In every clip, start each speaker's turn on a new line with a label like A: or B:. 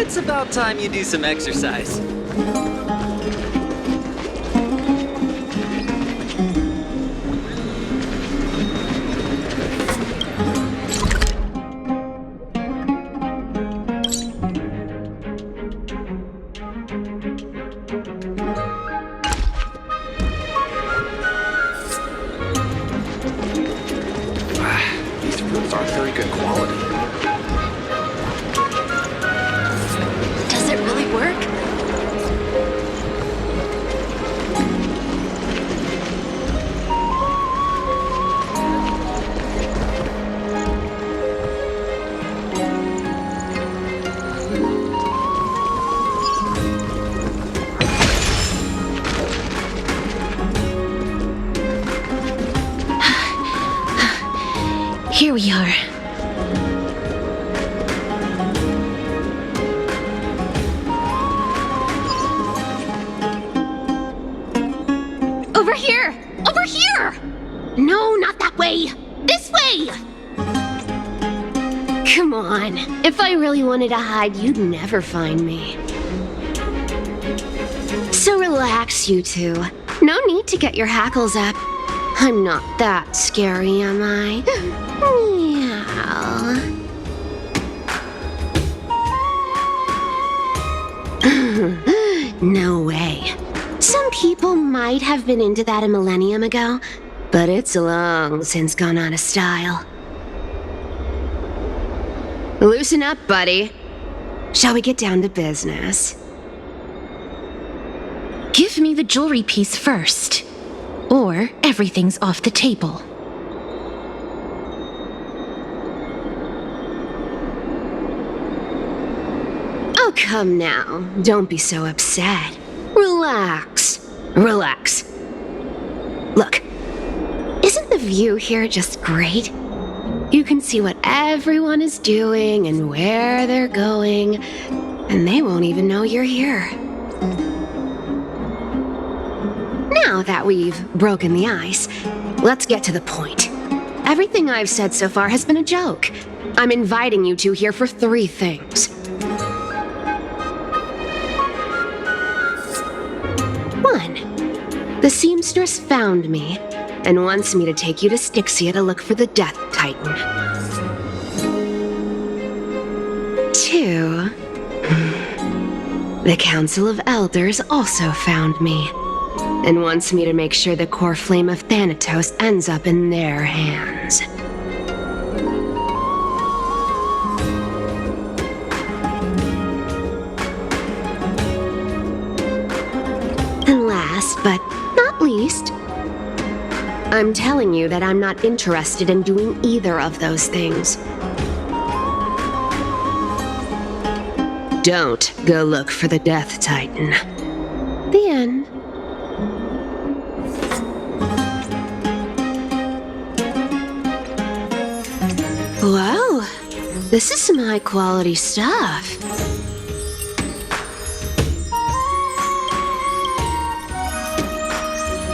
A: It's about time you do some exercise.
B: These fruits aren't very good quality.
C: Does it really work? Here we are. Over here! Over here! No, not that way! This way! Come on. If I really wanted to hide, you'd never find me. So relax, you two. No need to get your hackles up. I'm not that scary, am I? Meow. No way. Some people might have been into that a millennium ago, but it's long since gone out of style. Loosen up, buddy. Shall we get down to business?
D: Give me the jewelry piece first, or everything's off the table.
C: Oh, come now. Don't be so upset. Relax. Relax. Look, isn't the view here just great? You can see what everyone is doing and where they're going, and they won't even know you're here. Now that we've broken the ice, let's get to the point. Everything I've said so far has been a joke. I'm inviting you two here for 3 things. 1. The seamstress found me and wants me to take you to Styxia to look for the Death Titan. 2. The Council of Elders also found me and wants me to make sure the core flame of Thanatos ends up in their hands. And last but not least, I'm telling you that I'm not interested in doing either of those things. Don't go look for the Death Titan. The end. Wow, this is some high-quality stuff.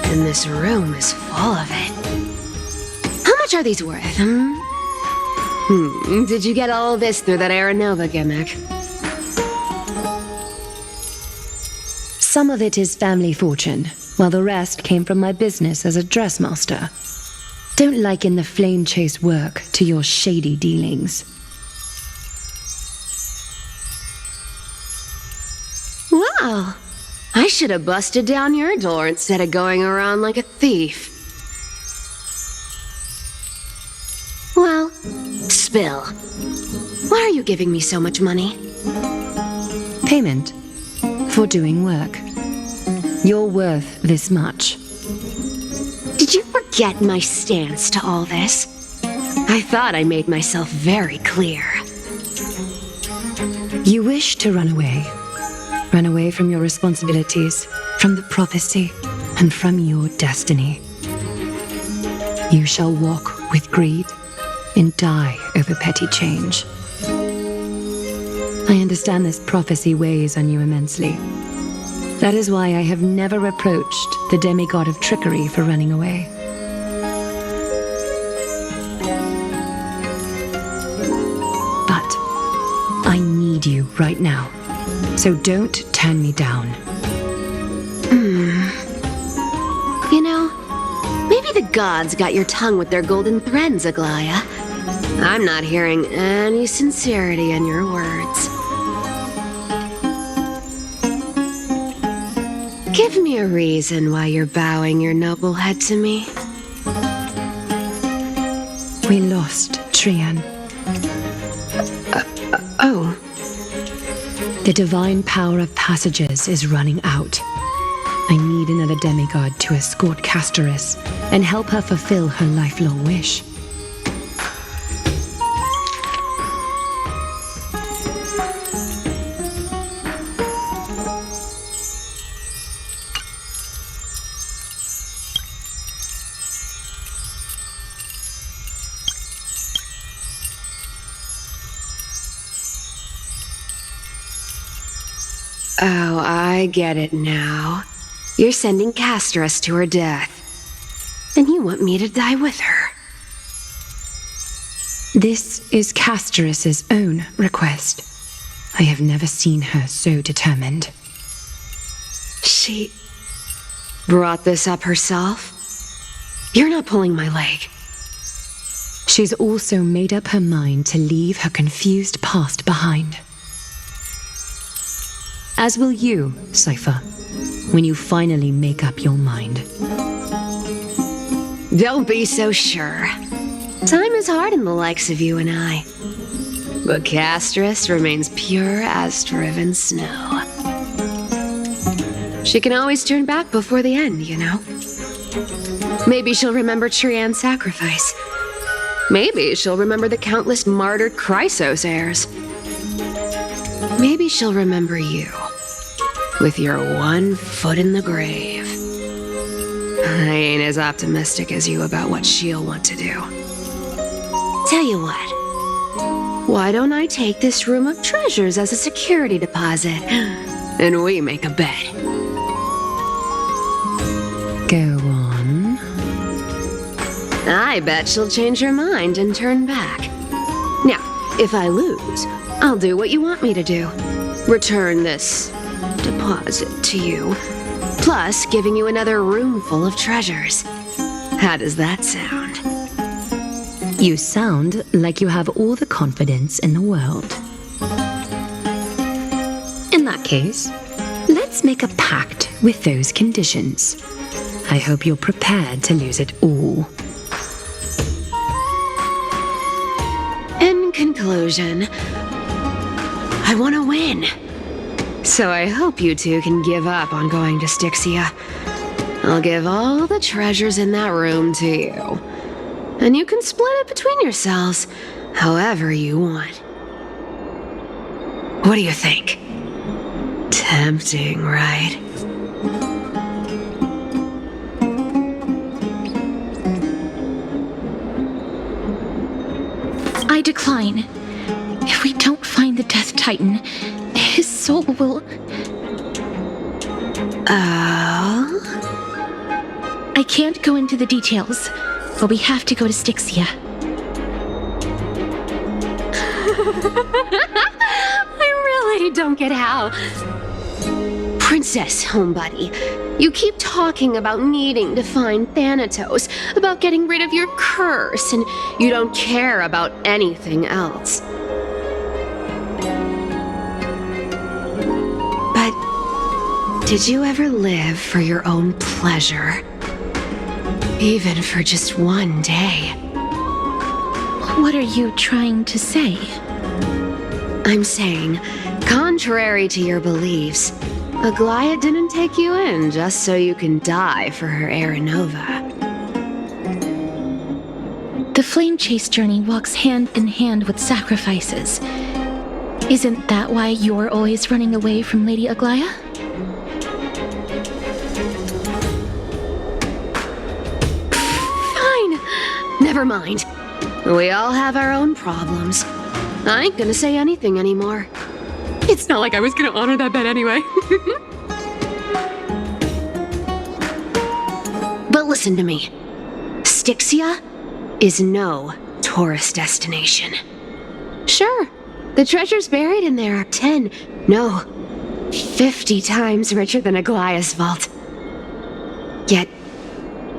C: And this room is full of it. How much are these worth, Did you get all this through that Aranova gimmick?
E: Some of it is family fortune, while the rest came from my business as a dressmaster. Don't liken the flame chase work to your shady dealings.
C: Wow, I should have busted down your door instead of going around like a thief. Well, spill. Why are you giving me so much money?
E: Payment for doing work. You're worth this much.
C: Did you forget my stance to all this? I thought I made myself very clear.
E: You wish to run away. Run away from your responsibilities, from the prophecy, and from your destiny. You shall walk with greed and die over petty change. I understand this prophecy weighs on you immensely. That is why I have never reproached the demigod of trickery for running away. But I need you right now. So don't turn me down.
C: You know, maybe the gods got your tongue with their golden threads, Aglaya. I'm not hearing any sincerity in your words. Give me a reason why you're bowing your noble head to me.
E: We lost Trian.
C: Oh.
E: The divine power of passages is running out. I need another demigod to escort Castoris and help her fulfill her lifelong wish.
C: Oh, I get it now. You're sending Castoris to her death. And you want me to die with her.
E: This is Castoris' own request. I have never seen her so determined.
C: She brought this up herself? You're not pulling my leg.
E: She's also made up her mind to leave her confused past behind. As will you, Cypher, when you finally make up your mind.
C: Don't be so sure. Time is hard in the likes of you and I. But Castoris remains pure as driven snow. She can always turn back before the end, you know? Maybe she'll remember Trian's sacrifice. Maybe she'll remember the countless martyred Chrysos heirs. Maybe she'll remember you, with your one foot in the grave. I ain't as optimistic as you about what she'll want to do. Tell you what, why don't I take this room of treasures as a security deposit, and we make a bet?
E: Go on.
C: I bet she'll change her mind and turn back. Now, if I lose, I'll do what you want me to do. Return this deposit to you, plus giving you another room full of treasures. How does that sound?
E: You sound like you have all the confidence in the world. In that case, let's make a pact with those conditions. I hope you're prepared to lose it all.
C: In conclusion, I want to win. So I hope you two can give up on going to Styxia. I'll give all the treasures in that room to you. And you can split it between yourselves however you want. What do you think? Tempting, right?
D: I decline. If we don't find the Death Titan, his soul will...
C: Oh?
D: I can't go into the details, but we have to go to Styxia.
C: I really don't get how. Princess, homebuddy, you keep talking about needing to find Thanatos, about getting rid of your curse, and you don't care about anything else. But did you ever live for your own pleasure? Even for just one day?
D: What are you trying to say?
C: I'm saying, contrary to your beliefs, Aglaya didn't take you in just so you can die for her Aranova.
D: The flame chase journey walks hand in hand with sacrifices. Isn't that why you're always running away from Lady Aglaya?
C: Fine, never mind. We all have our own problems. I ain't gonna say anything anymore. It's not like I was gonna honor that bet anyway. But listen to me. Styxia is no tourist destination. Sure, The treasures buried in there are 10, no, 50 times richer than Aglaya's vault. Yet,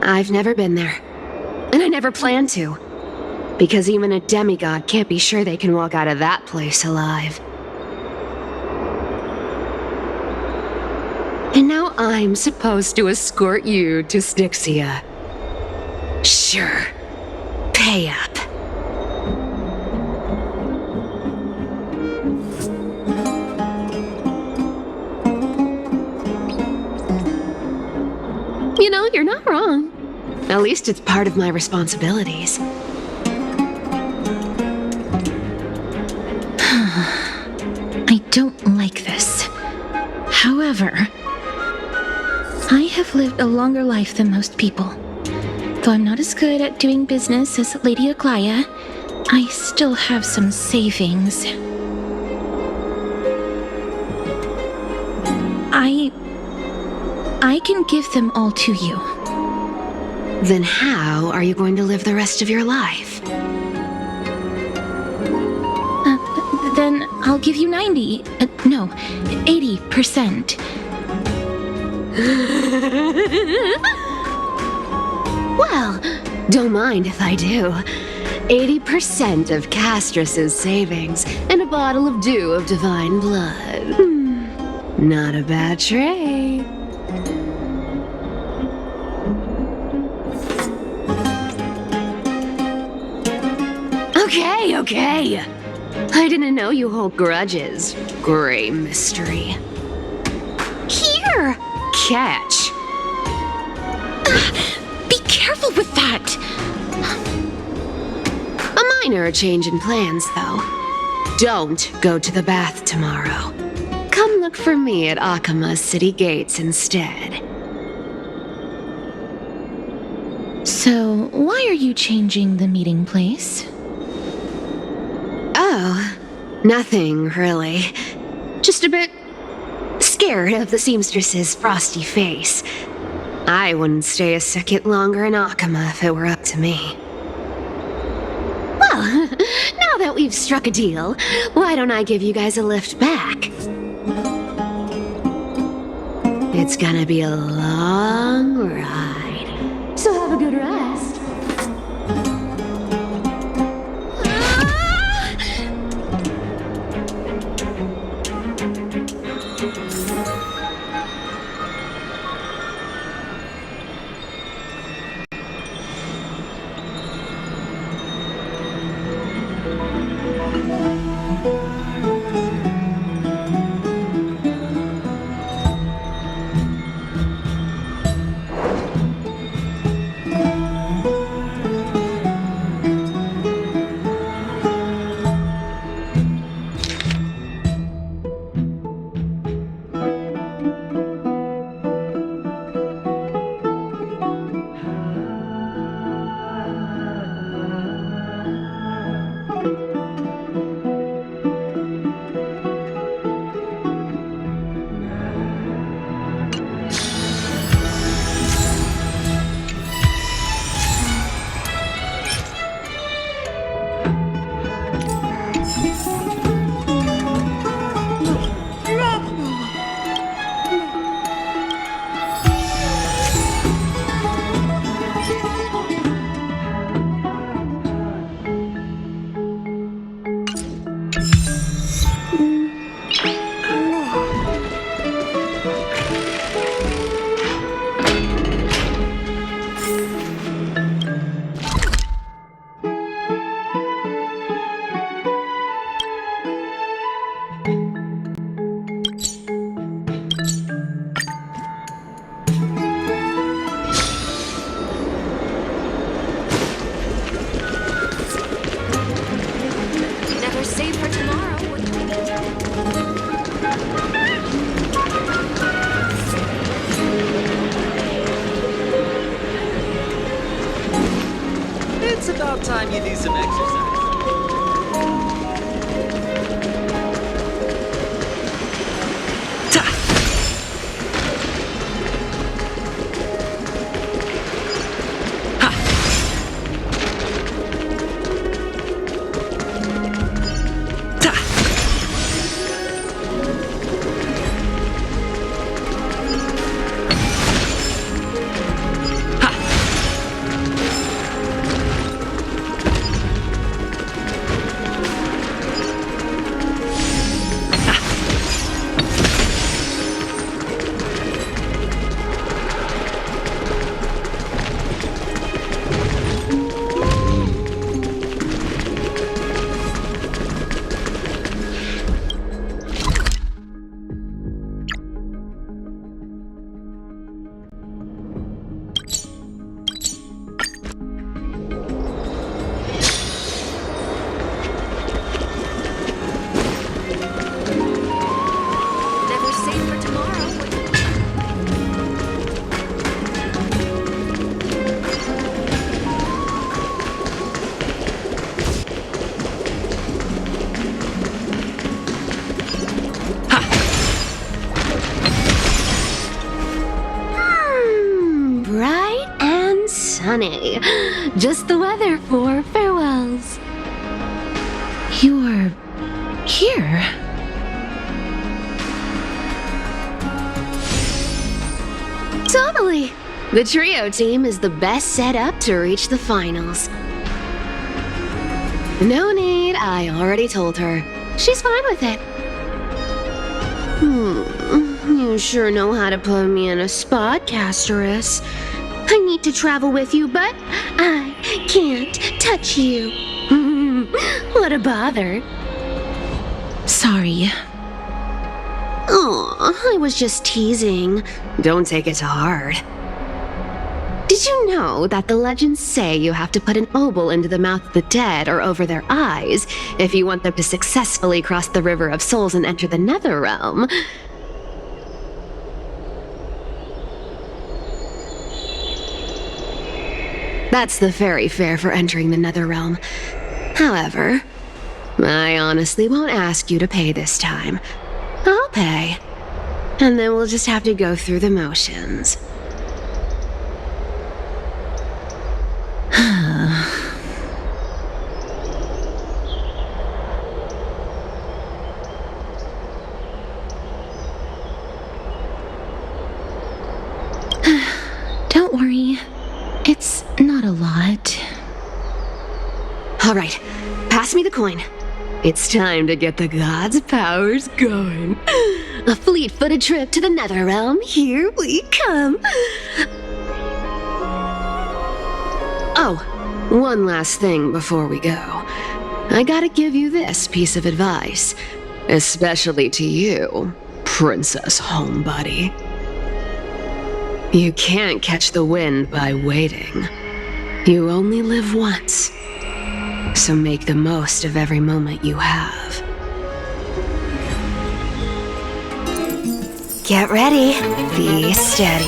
C: I've never been there. And I never plan to. Because even a demigod can't be sure they can walk out of that place alive. And now I'm supposed to escort you to Styxia. Sure. Pay up. You know, you're not wrong. At least it's part of my responsibilities.
D: I don't like this. However, I have lived a longer life than most people. Though I'm not as good at doing business as Lady Aglaya, I still have some savings. I can give them all to you.
C: Then how are you going to live the rest of your life?
D: Then I'll give you 90, no, 80%.
C: Well, don't mind if I do. 80% of Castrus's savings and a bottle of dew of divine blood. Not a bad trade. Okay. I didn't know you hold grudges. Gray mystery.
D: Here!
C: Catch.
D: Be careful with that!
C: A minor change in plans, though. Don't go to the bath tomorrow. Come look for me at Akama's city gates instead.
D: So, why are you changing the meeting place?
C: Oh, nothing really. Just a bit scared of the seamstress's frosty face. I wouldn't stay a second longer in Akama if it were up to me. Well, now that we've struck a deal, why don't I give you guys a lift back? It's gonna be a long ride, so have a good rest.
A: It's about time you do some exercise.
C: just the weather for farewells.
D: You're here.
C: Totally. The trio team is the best set up to reach the finals. No need, I already told her. She's fine with it. You sure know how to put me in a spot, Casterus. I need to travel with you, but I can't touch you. What a bother.
D: Sorry.
C: Oh, I was just teasing. Don't take it to heart. Did you know that the legends say you have to put an obol into the mouth of the dead or over their eyes if you want them to successfully cross the River of Souls and enter the Netherrealm? That's the fairy fare for entering the Netherrealm. However, I honestly won't ask you to pay this time. I'll pay. And then we'll just have to go through the motions.
D: Don't worry. It's not a lot.
C: All right, pass me the coin. It's time to get the gods' powers going. A fleet-footed trip to the Netherrealm. Here we come. Oh, one last thing before we go. I gotta give you this piece of advice, especially to you, Princess Homebody. You can't catch the wind by waiting. You only live once, so make the most of every moment you have. Get ready. Be steady.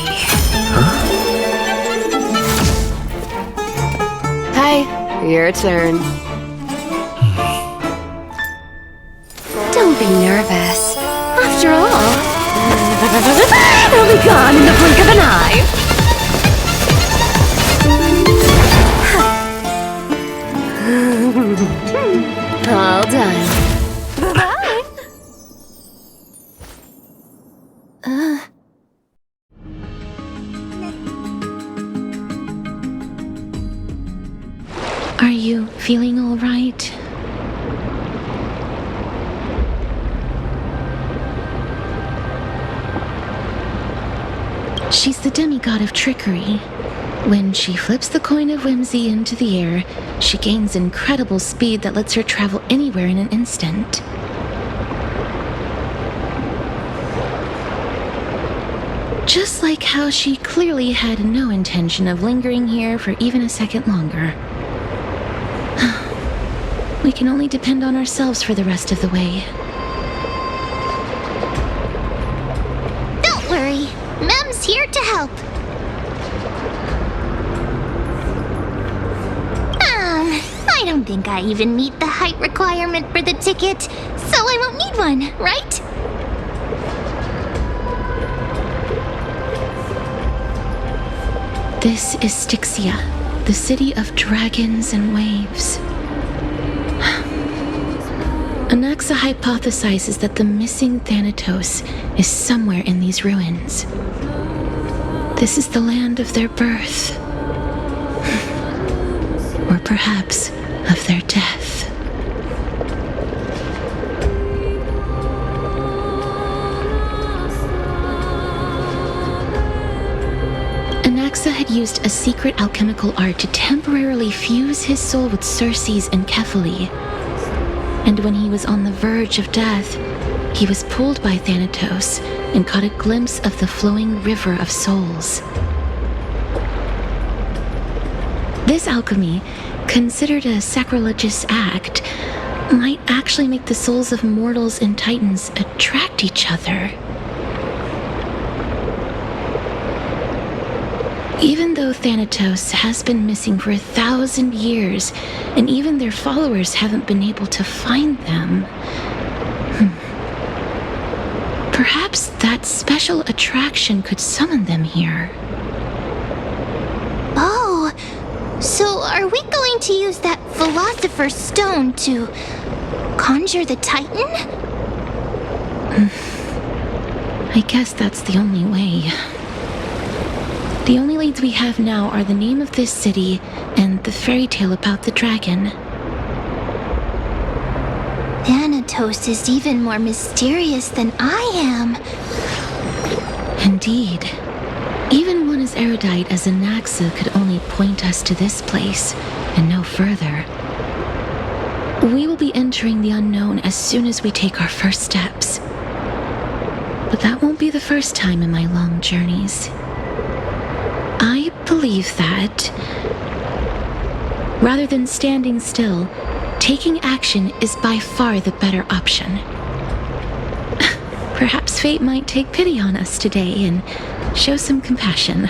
C: Hi, your turn. Don't be nervous. After all, it'll be gone in the blink of an eye. All done. Bye-bye.
D: Are you feeling all right? She's the demigod of trickery. When she flips the coin of whimsy into the air, she gains incredible speed that lets her travel anywhere in an instant. Just like how she clearly had no intention of lingering here for even a second longer. We can only depend on ourselves for the rest of the way.
F: Don't worry, Mem's here to help. I don't think I even meet the height requirement for the ticket, so I won't need one, right?
D: This is Styxia, the city of dragons and waves. Anaxa hypothesizes that the missing Thanatos is somewhere in these ruins. This is the land of their birth. Or perhaps of their death. Anaxa had used a secret alchemical art to temporarily fuse his soul with Circe's and Kephae. And when he was on the verge of death, he was pulled by Thanatos and caught a glimpse of the flowing river of souls. This alchemy, considered a sacrilegious act, might actually make the souls of mortals and titans attract each other. Even though Thanatos has been missing for 1,000 years, and even their followers haven't been able to find them, perhaps that special attraction could summon them here.
F: Oh, so are we going to use that Philosopher's Stone to conjure the Titan?
D: I guess that's the only way. The only leads we have now are the name of this city and the fairy tale about the dragon.
F: Thanatos is even more mysterious than I am.
D: Indeed. Even one as erudite as Anaxa could only point us to this place, and no further. We will be entering the unknown as soon as we take our first steps. But that won't be the first time in my long journeys. I believe that, rather than standing still, taking action is by far the better option. Perhaps fate might take pity on us today and show some compassion.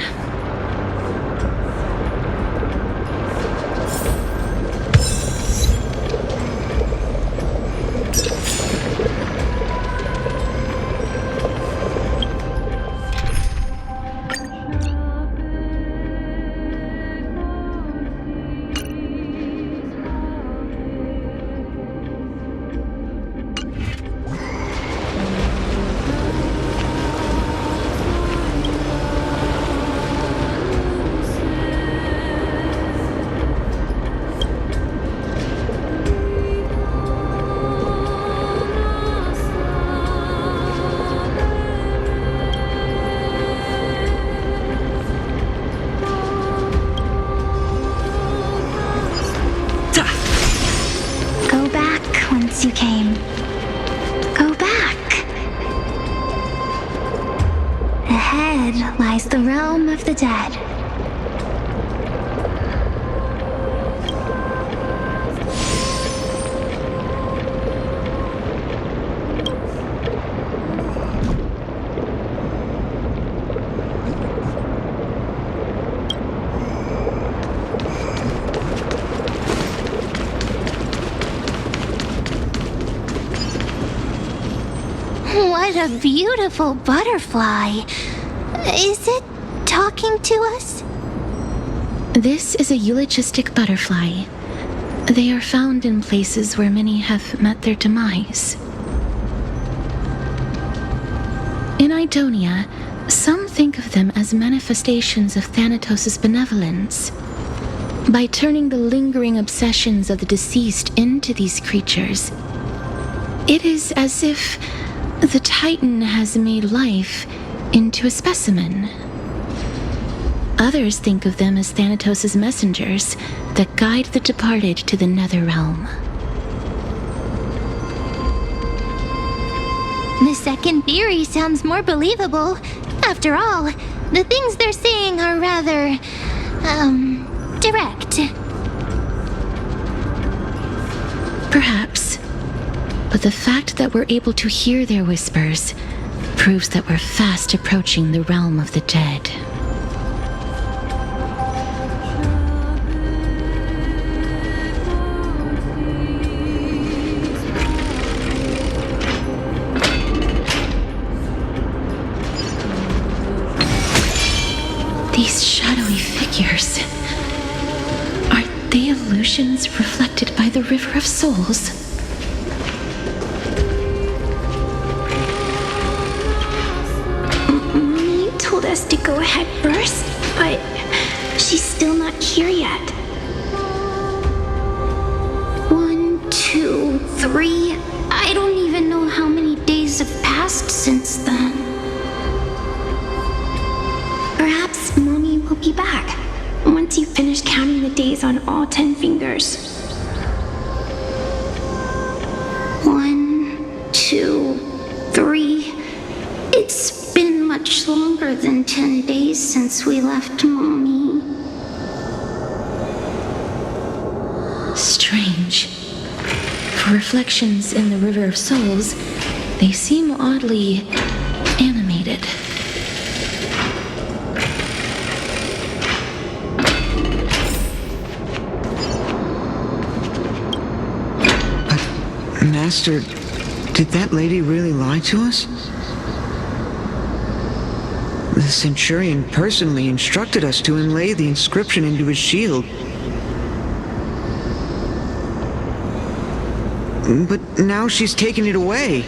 F: Go back whence you came. Go back. Ahead lies the realm of the dead. What a beautiful butterfly. Is it talking to us?
D: This is a eulogistic butterfly. They are found in places where many have met their demise. In Idonia, some think of them as manifestations of Thanatos' benevolence. By turning the lingering obsessions of the deceased into these creatures, it is as if the Titan has made life into a specimen. Others think of them as Thanatos' messengers that guide the departed to the nether realm.
F: The second theory sounds more believable. After all, the things they're saying are rather, direct.
D: Perhaps. But the fact that we're able to hear their whispers proves that we're fast approaching the realm of the dead. These shadowy figures. Are they illusions reflected by the River of Souls?
G: Mommy told us to go ahead first, but she's still not here yet. 1, 2, 3. I don't even know how many days have passed since then. Perhaps Mommy will be back once you finish counting the days on all 10 fingers. 1, 2, 3. It's been much longer than 10 days since we left Mommy.
D: Strange. For reflections in the River of Souls, they seem oddly animated.
H: Master, did that lady really lie to us? The Centurion personally instructed us to inlay the inscription into his shield. But how could she have known that we would find the Titan? She must have known something. She must have known that we would find the Titan.
F: Perhaps
H: But now she's taken it away.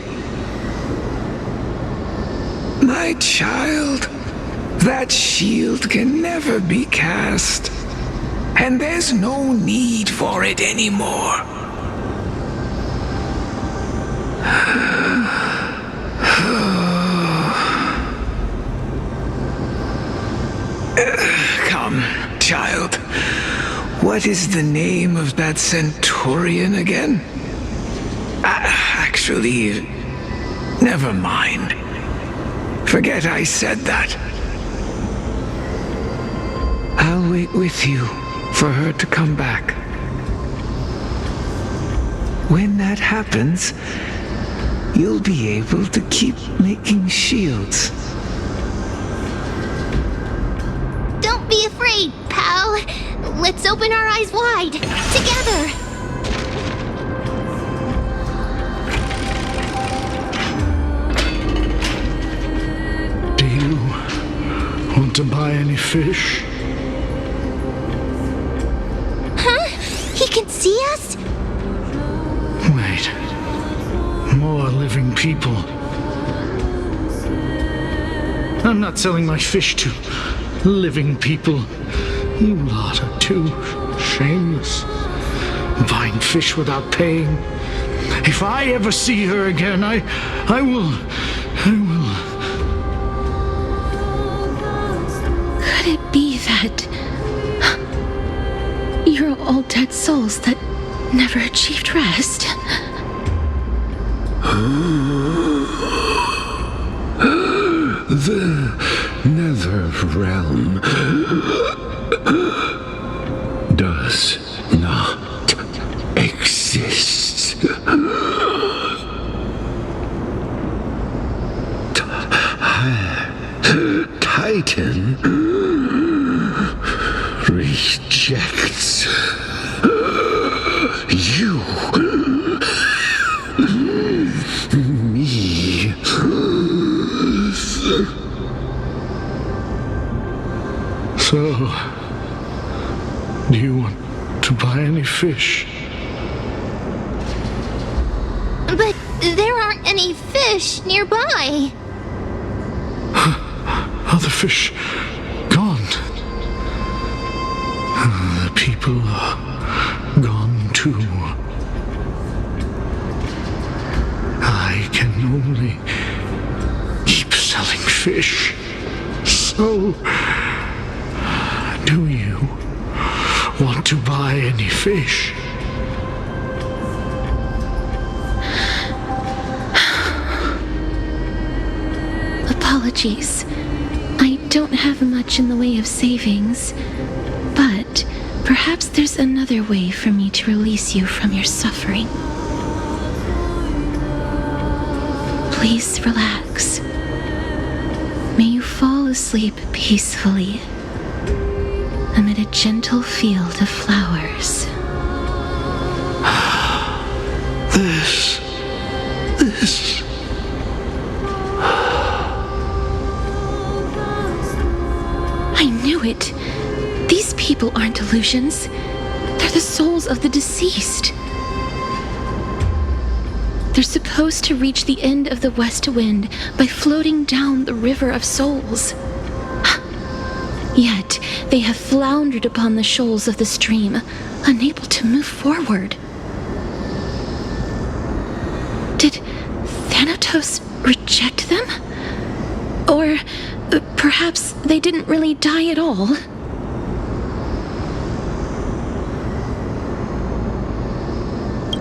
I: My child, that shield can never be cast. And there's no need for it anymore. Come, child. What is the name of that centurion again? Actually, never mind. Forget I said that. I'll wait with you for her to come back. When that happens, you'll be able to keep making shields.
F: Don't be afraid, pal. Let's open our eyes wide. Together.
J: Do you want to buy any fish?
F: Huh? He can see us?
J: Wait. More living people. I'm not selling my fish to living people. You lot are too shameless. Buying fish without paying. If I ever see her again, I will.
D: Could it be that you're all dead souls that never achieved rest?
I: The nether realm does not exist. Titan rejects you. Me.
J: So, do you want to buy any fish?
F: But there aren't any fish nearby.
J: Other fish gone. The people are gone too. I can only keep selling fish. So, do you want to buy any fish?
D: Apologies. I don't have much in the way of savings, but perhaps there's another way for me to release you from your suffering. Please relax. May you fall asleep peacefully amid a gentle field of flowers.
J: This.
D: I knew it. These people aren't illusions. They're the souls of the deceased. They're supposed to reach the end of the west wind by floating down the river of souls. Yet, they have floundered upon the shoals of the stream, unable to move forward. Did Thanatos reject them? Or perhaps they didn't really die at all?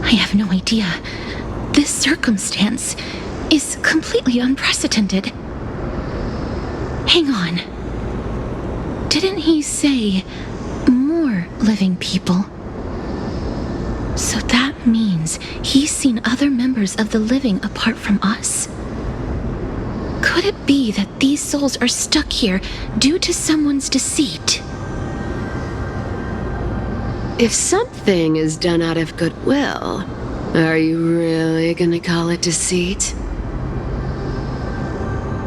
D: I have no idea. This circumstance is completely unprecedented. Hang on. Didn't he say more living people? So that means he's seen other members of the living apart from us? Could it be that these souls are stuck here due to someone's deceit?
C: If something is done out of goodwill, are you really gonna call it deceit?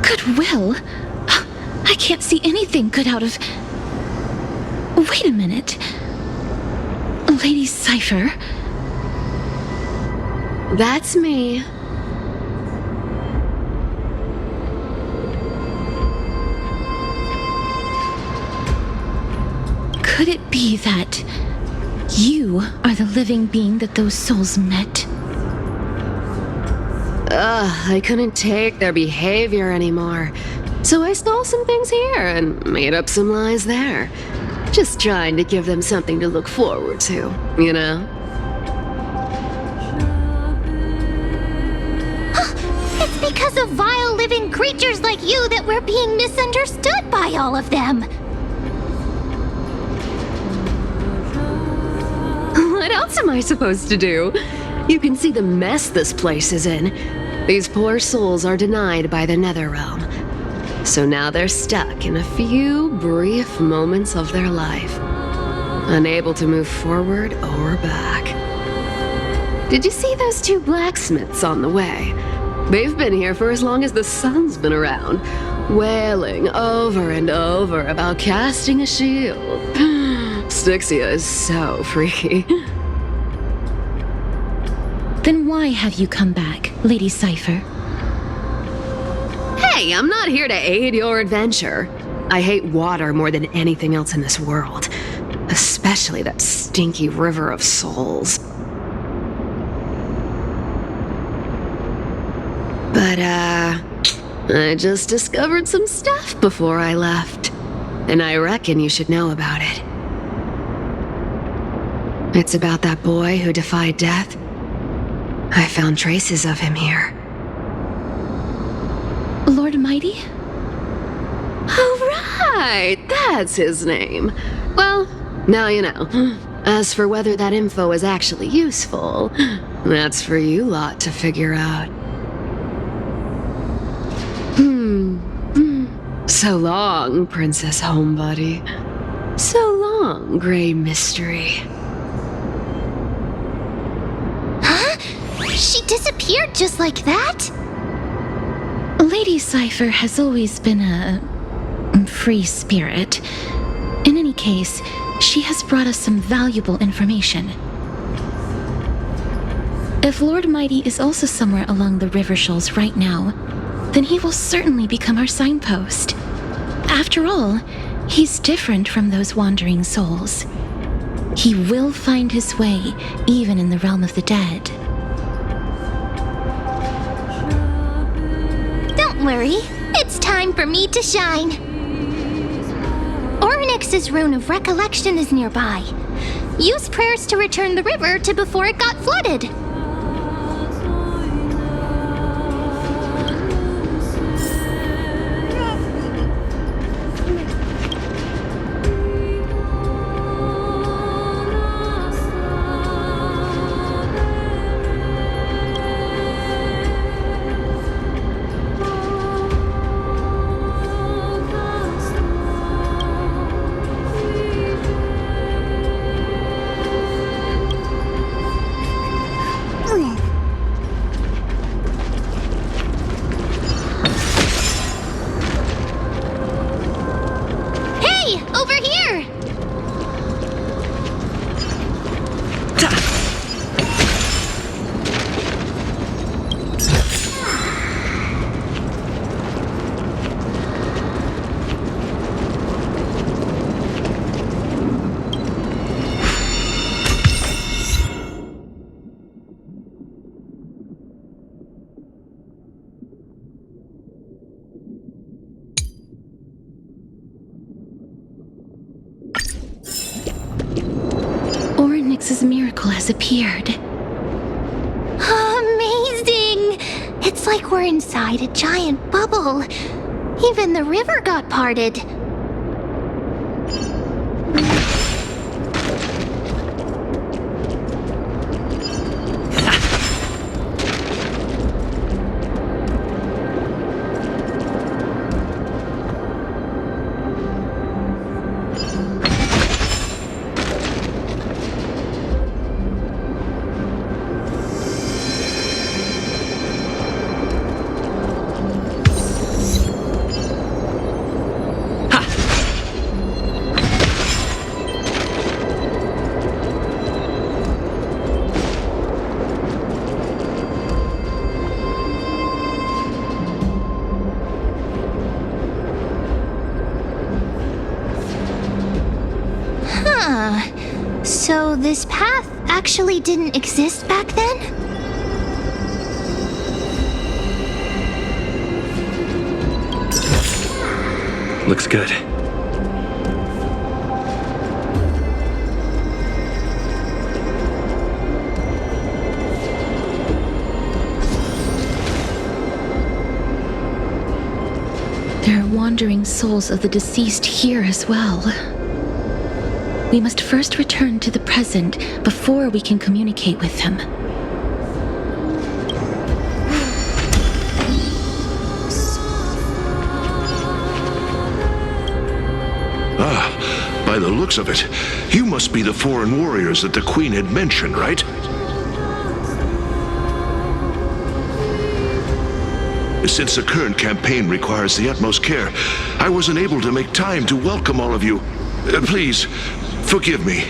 D: Goodwill? I can't see anything good out of... Wait a minute. Lady Cypher?
C: That's me.
D: Could it be that you are the living being that those souls met?
C: I couldn't take their behavior anymore. So I stole some things here and made up some lies there. Just trying to give them something to look forward to, you know?
F: It's because of vile living creatures like you that we're being misunderstood by all of them.
C: What else am I supposed to do? You can see the mess this place is in. These poor souls are denied by the Netherrealm. So now they're stuck in a few brief moments of their life, unable to move forward or back. Did you see those two blacksmiths on the way? They've been here for as long as the sun's been around, wailing over and over about casting a shield. Styxia is so freaky.
D: Then why have you come back, Lady Cypher?
C: Hey, I'm not here to aid your adventure. I hate water more than anything else in this world, especially that stinky river of souls. But, I just discovered some stuff before I left, and I reckon you should know about it. It's about that boy who defied death. I found traces of him here.
D: Lord Mighty?
C: Oh, right! That's his name. Well, now you know. As for whether that info is actually useful, that's for you lot to figure out. So long, Princess Homebody. So long, Grey Mystery.
F: Huh? She disappeared just like that?
D: Lady Cypher has always been a free spirit. In any case, she has brought us some valuable information. If Lord Mighty is also somewhere along the river shoals right now, then he will certainly become our signpost. After all, he's different from those wandering souls. He will find his way, even in the realm of the dead.
F: Don't worry, it's time for me to shine. Ornyx's rune of recollection is nearby. Use prayers to return the river to before it got flooded.
D: Ornyx's miracle has appeared.
F: Amazing! It's like we're inside a giant bubble. Even the river got parted. this path actually didn't exist back then?
B: Looks good.
D: There are wandering souls of the deceased here as well. We must first return to the present before we can communicate with them.
K: By the looks of it, you must be the foreign warriors that the Queen had mentioned, right? Since the current campaign requires the utmost care, I wasn't able to make time to welcome all of you. Please, forgive me.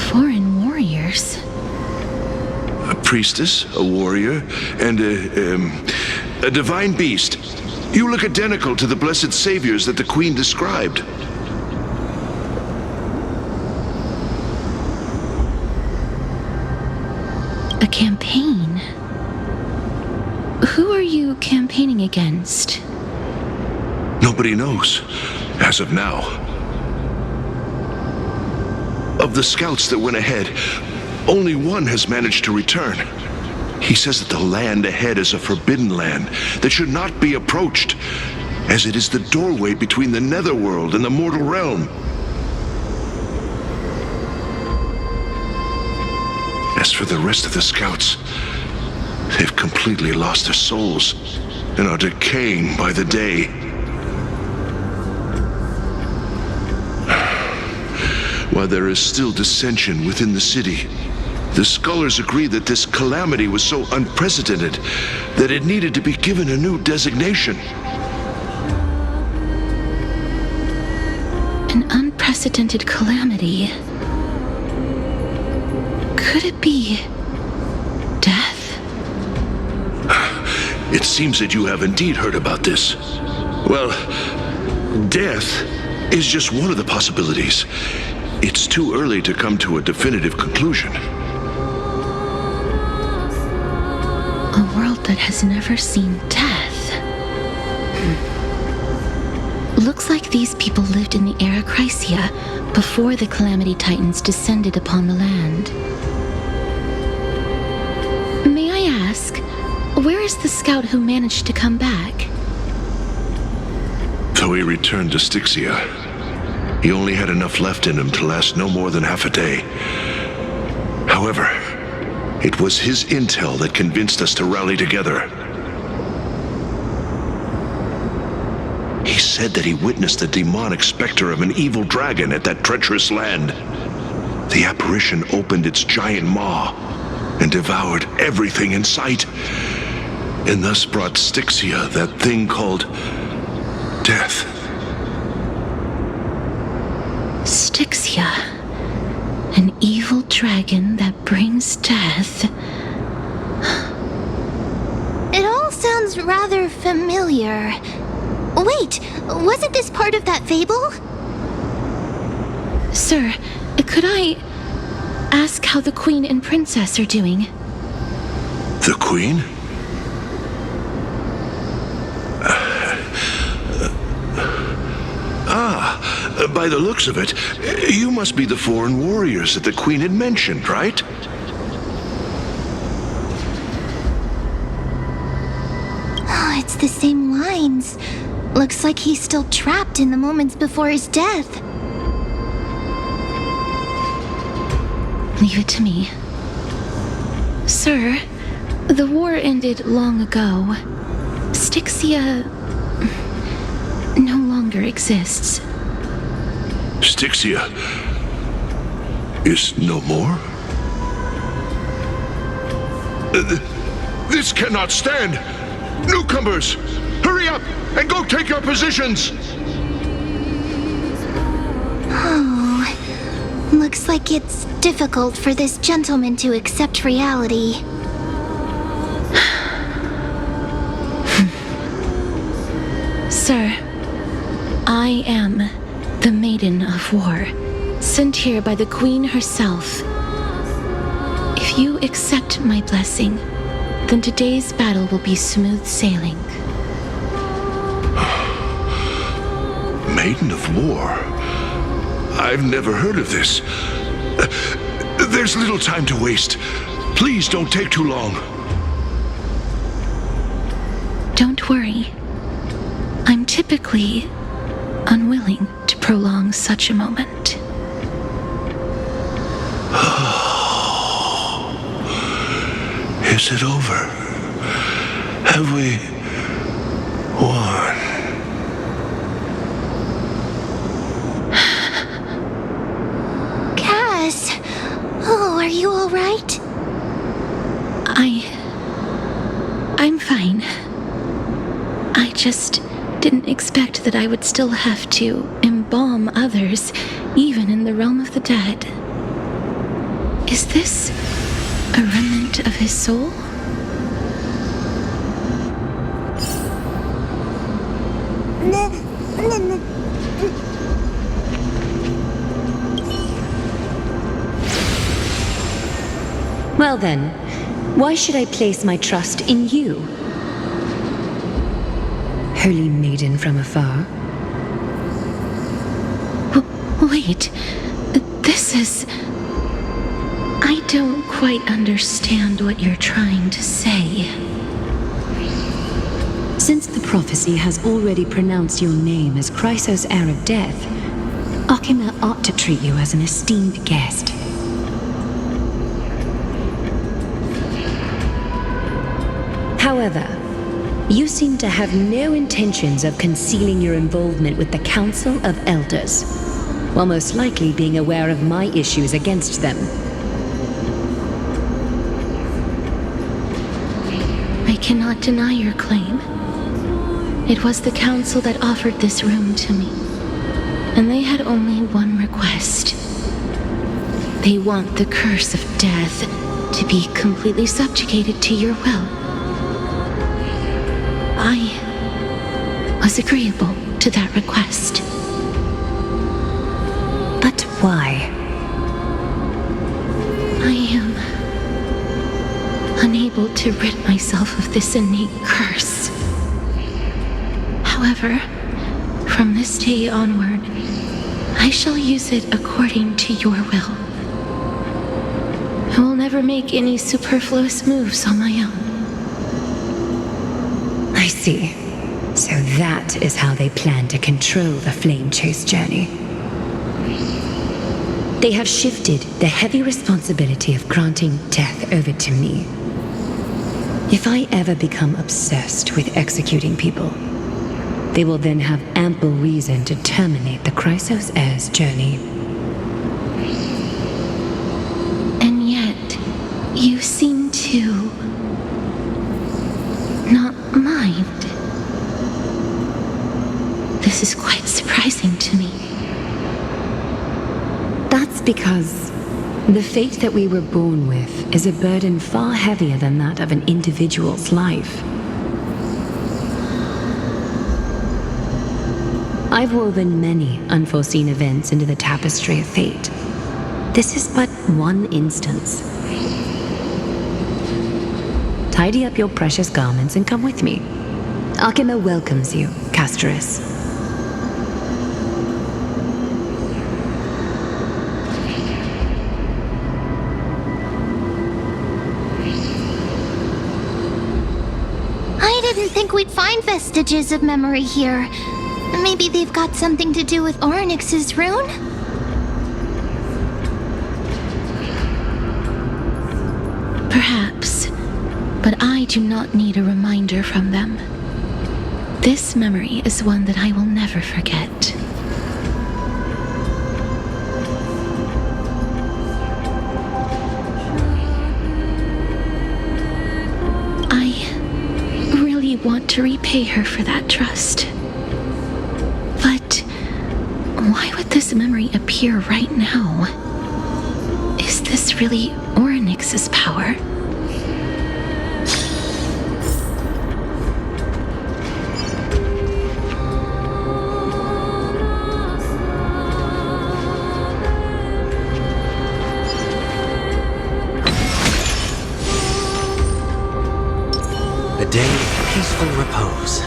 D: Foreign warriors?
K: A priestess, a warrior, and a divine beast. You look identical to the blessed saviors that the Queen described.
D: A campaign? Who are you campaigning against?
K: Nobody knows, as of now. Of the scouts that went ahead, only one has managed to return. He says that the land ahead is a forbidden land that should not be approached, as it is the doorway between the netherworld and the mortal realm. As for the rest of the scouts, they've completely lost their souls and are decaying by the day. While there is still dissension within the city, the scholars agree that this calamity was so unprecedented that it needed to be given a new designation.
D: An unprecedented calamity? Could it be death?
K: It seems that you have indeed heard about this. Well, death is just one of the possibilities. It's too early to come to a definitive conclusion.
D: A world that has never seen death. Looks like these people lived in the era Chrysia before the Calamity Titans descended upon the land. May I ask, where is the scout who managed to come back?
K: Though he returned to Styxia, he only had enough left in him to last no more than half a day. However, it was his intel that convinced us to rally together. He said that he witnessed the demonic specter of an evil dragon at that treacherous land. The apparition opened its giant maw and devoured everything in sight, and thus brought Styxia that thing called death.
D: Styxia. An evil dragon that brings death.
F: It all sounds rather familiar. Wait, wasn't this part of that fable?
D: Sir, could I ask how the Queen and Princess are doing?
K: The Queen? By the looks of it, you must be the foreign warriors that the Queen had mentioned, right?
F: Oh, it's the same lines. Looks like he's still trapped in the moments before his death.
D: Leave it to me. Sir, the war ended long ago. Styxia no longer exists.
K: Styxia is no more? This cannot stand! Newcomers, hurry up and go take your positions!
F: Oh, looks like it's difficult for this gentleman to accept reality.
D: Sir, I am maiden of war, sent here by the Queen herself. If you accept my blessing, then today's battle will be smooth sailing.
K: Maiden of War? I've never heard of this. There's little time to waste. Please don't take too long.
D: Don't worry. I'm typically unwilling to prolong such a moment.
K: Is it over? Have we won?
F: Cass! Oh, are you alright?
D: I'm fine. I just didn't expect that I would still have to embalm others, even in the realm of the dead. Is this a remnant of his soul?
E: Well then, why should I place my trust in you? Holy maiden from afar.
D: Wait, this is... I don't quite understand what you're trying to say.
E: Since the prophecy has already pronounced your name as Chrysos, heir of death, Akima ought to treat you as an esteemed guest. However, you seem to have no intentions of concealing your involvement with the Council of Elders, while most likely being aware of my issues against them.
D: I cannot deny your claim. It was the Council that offered this room to me, and they had only one request. They want the curse of death to be completely subjugated to your will. I was agreeable to that request.
E: But why?
D: I am unable to rid myself of this innate curse. However, from this day onward, I shall use it according to your will. I will never make any superfluous moves on my own.
E: I see. So that is how they plan to control the Flame Chase journey. They have shifted the heavy responsibility of granting death over to me. If I ever become obsessed with executing people, they will then have ample reason to terminate the Chrysos heir's journey.
D: And yet, you seem to not mind. This is quite surprising to me.
E: That's because the fate that we were born with is a burden far heavier than that of an individual's life. I've woven many unforeseen events into the tapestry of fate. This is but one instance. Tidy up your precious garments and come with me. Akima welcomes you, Casterus.
F: I didn't think we'd find vestiges of memory here. Maybe they've got something to do with Orynyx's rune?
D: Perhaps, but I do not need a reminder from them. This memory is one that I will never forget. I really want to repay her for that trust. But why would this memory appear right now? Is this really Orynyx's power?
A: a day of peaceful repose.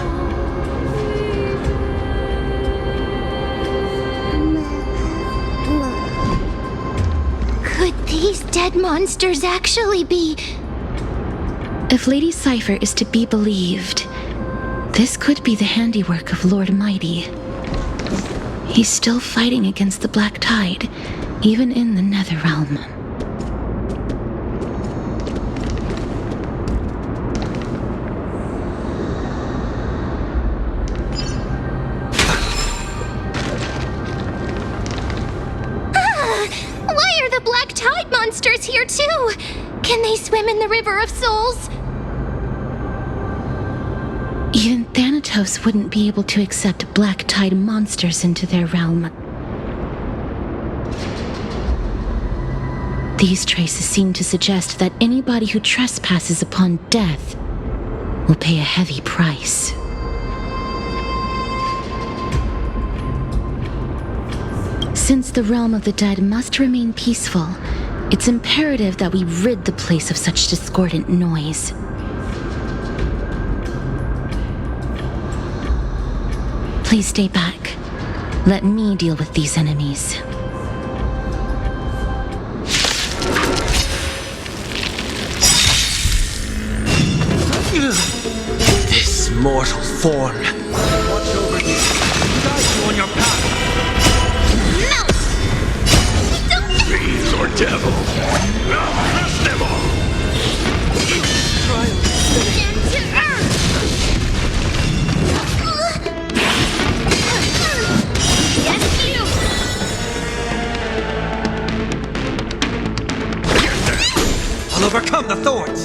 F: Could these dead monsters actually be...
D: If Lady Cypher is to be believed, this could be the handiwork of Lord Mighty. He's still fighting against the Black Tide, even in the Netherrealm.
F: Why are the Black Tide monsters here too? Can they swim in the River of Souls?
D: Even Thanatos wouldn't be able to accept Black Tide monsters into their realm. These traces seem to suggest that anybody who trespasses upon death will pay a heavy price. Since the realm of the dead must remain peaceful, it's imperative that we rid the place of such discordant noise. Please stay back. Let me deal with these enemies.
A: This mortal form. Watch over you. Guide you on your path.
F: No! Don't...
K: Fiends or devil. Now crush them all.
A: Trial.
F: Stand to earth! Yes, you!
A: I'll overcome the thorns.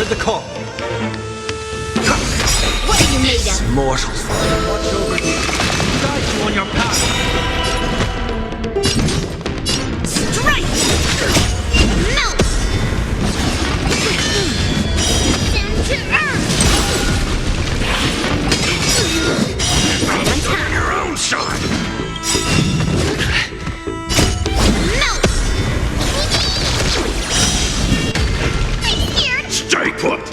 A: The call.
F: What are you made of?
A: Mortals. Watch over you. Guide you on your path.
F: Strike! Melt! Stand to earth!
K: On your own side.
F: Melt!
K: Stay put.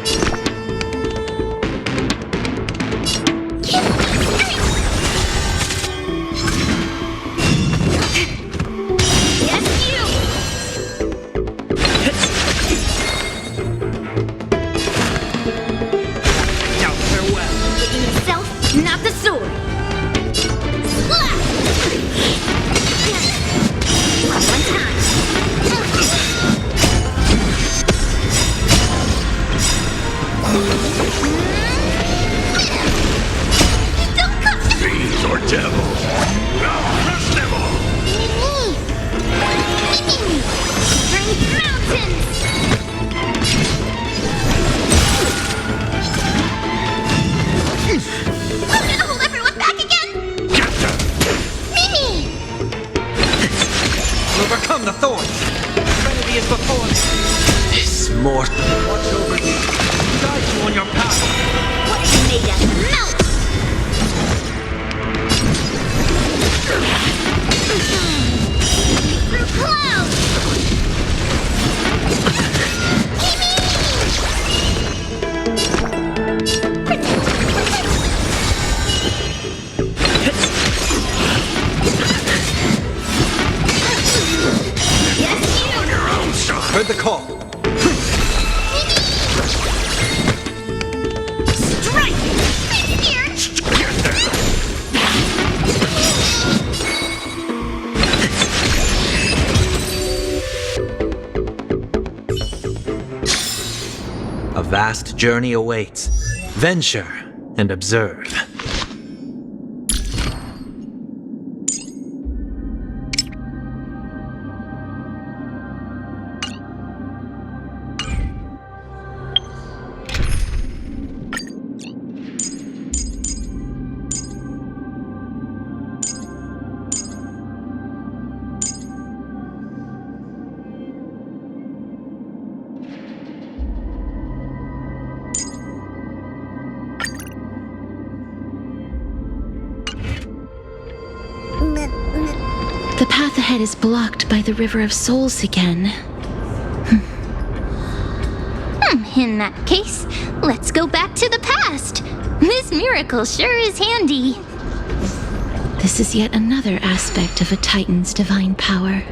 F: Not the sword! One time! Don't come!
K: Fiends or devil. Now crush them all.
F: Bring mountains! I'm gonna hold everyone
A: A vast journey awaits. Venture and observe.
D: The path ahead is blocked by the River of Souls again.
F: In that case, let's go back to the past. This miracle sure is handy.
D: This is yet another aspect of a Titan's divine power.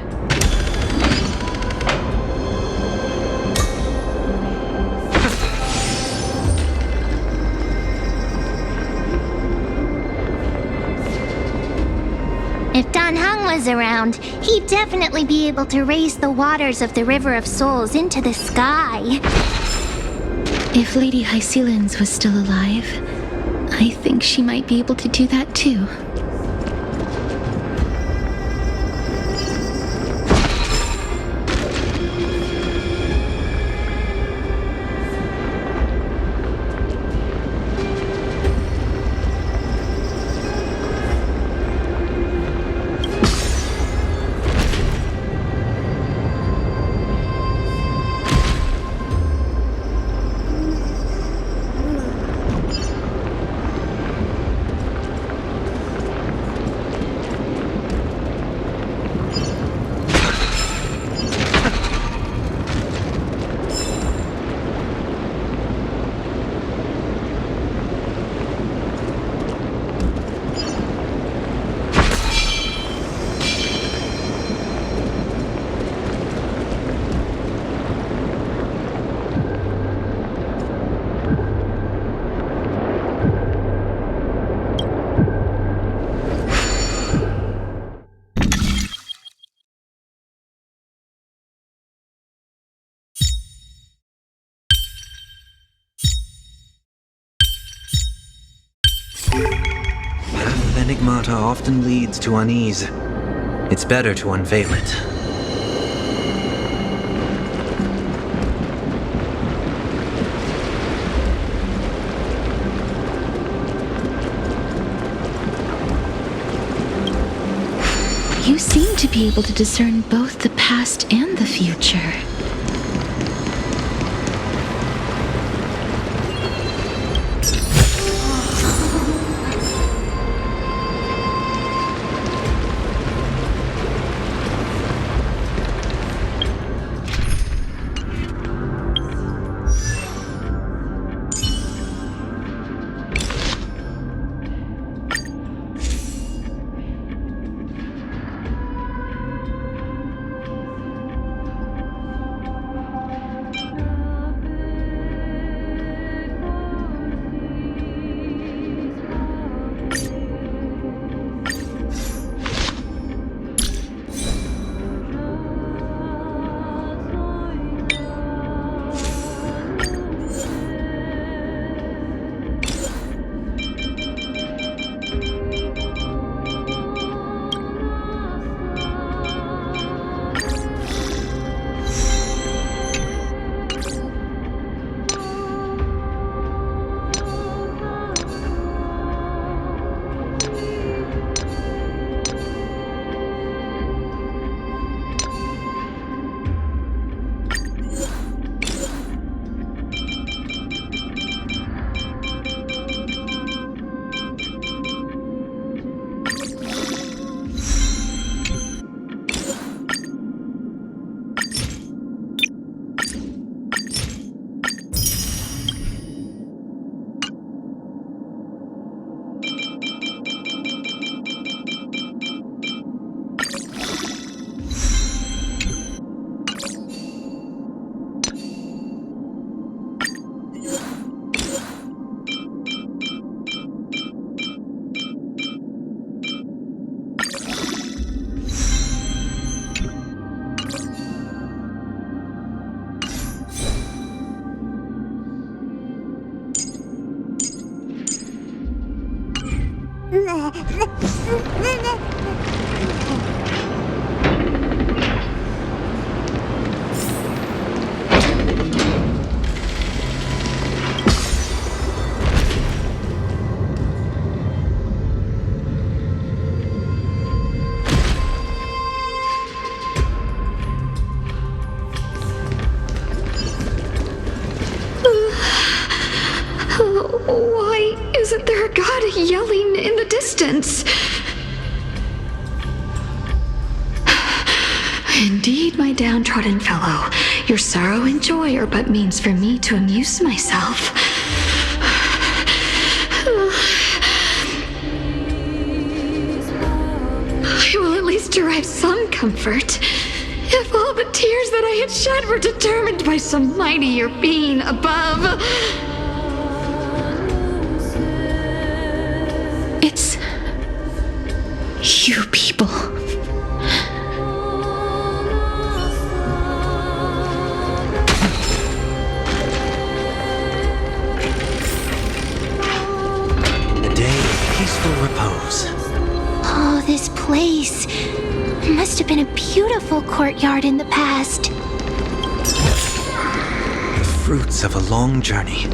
F: If Dan Heng was around, he'd definitely be able to raise the waters of the River of Souls into the sky.
D: If Lady Hycelens was still alive, I think she might be able to do that too.
A: Path of Enigmata often leads to unease. It's better to unveil it.
D: You seem to be able to discern both the past and the future.
E: Why isn't there a god yelling in the distance? Indeed, my downtrodden fellow, your sorrow and joy are but means for me to amuse myself. I will at least derive some comfort. If all the tears that I had shed were determined by some mightier being above. It's you people.
A: A day of peaceful repose.
F: Oh, this place. Must have been a beautiful courtyard in the past.
A: The fruits of a long journey.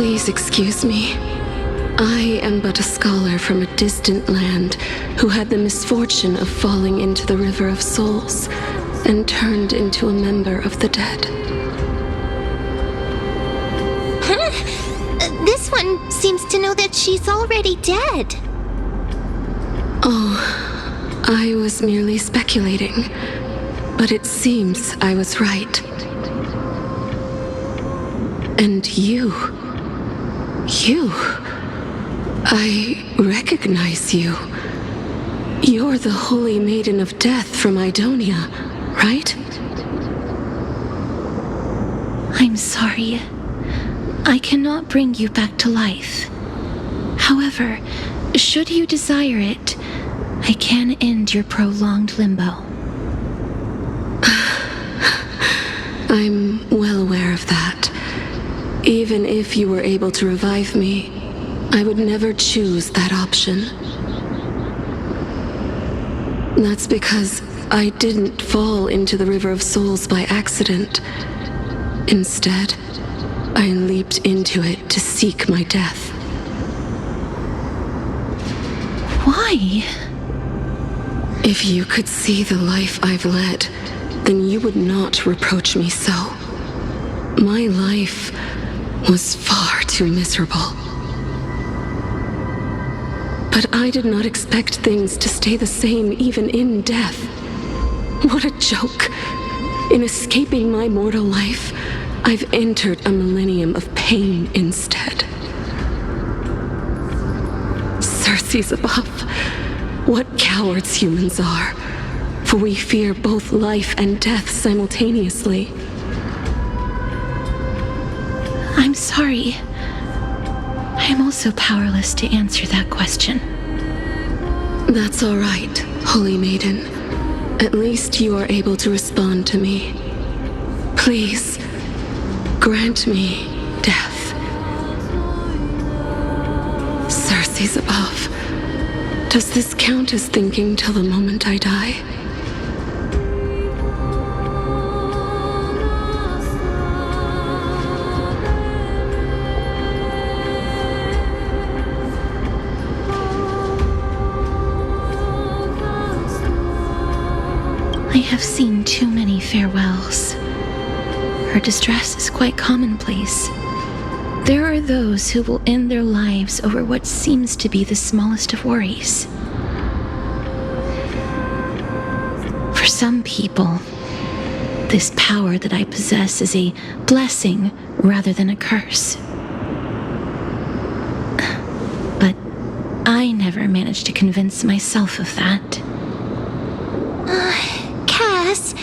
C: Please excuse me. I am but a scholar from a distant land who had the misfortune of falling into the River of Souls and turned into a member of the dead.
F: This one seems to know that she's already dead.
C: Oh, I was merely speculating, but it seems I was right. And you, I recognize you. You're the Holy Maiden of Death from Idonia, right?
D: I'm sorry. I cannot bring you back to life. However, should you desire it, I can end your prolonged limbo.
C: I'm well aware of that. Even if you were able to revive me, I would never choose that option. That's because I didn't fall into the River of Souls by accident. Instead, I leaped into it to seek my death.
D: Why?
C: If you could see the life I've led, then you would not reproach me so. My life was far too miserable. But I did not expect things to stay the same even in death. What a joke! In escaping my mortal life, I've entered a millennium of pain instead. Circe's above. What cowards humans are, for we fear both life and death simultaneously.
D: I'm sorry. I am also powerless to answer that question.
C: That's all right, Holy Maiden. At least you are able to respond to me. Please, grant me death. Circe's above. Does this count as thinking till the moment I die?
D: I have seen too many farewells. Her distress is quite commonplace. There are those who will end their lives over what seems to be the smallest of worries. For some people, this power that I possess is a blessing rather than a curse. But I never managed to convince myself of that.
F: Cass,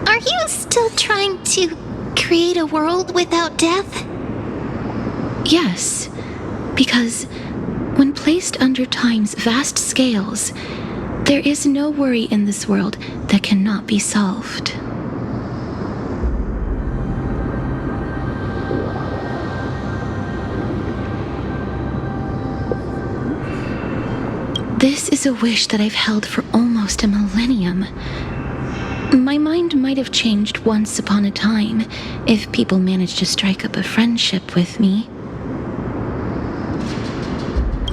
F: are you still trying to create a world without death?
D: Yes, because when placed under time's vast scales, there is no worry in this world that cannot be solved. This is a wish that I've held for almost a millennium. My mind might have changed once upon a time if people managed to strike up a friendship with me.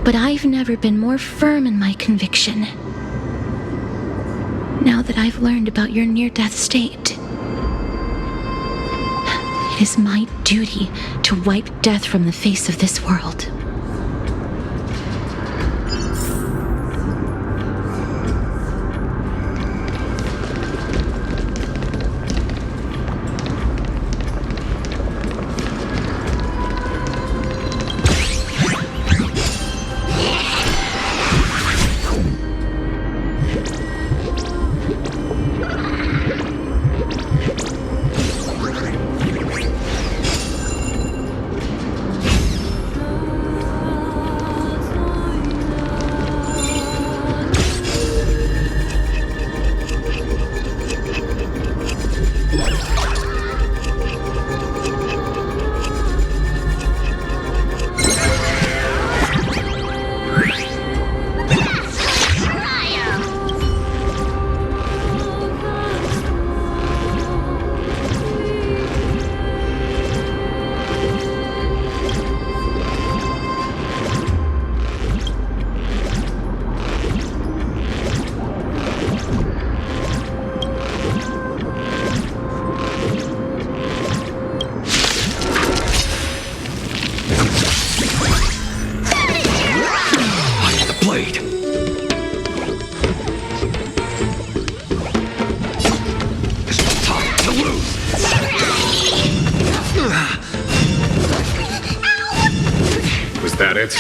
D: But I've never been more firm in my conviction. Now that I've learned about your near-death state, it is my duty to wipe death from the face of this world.
B: That it?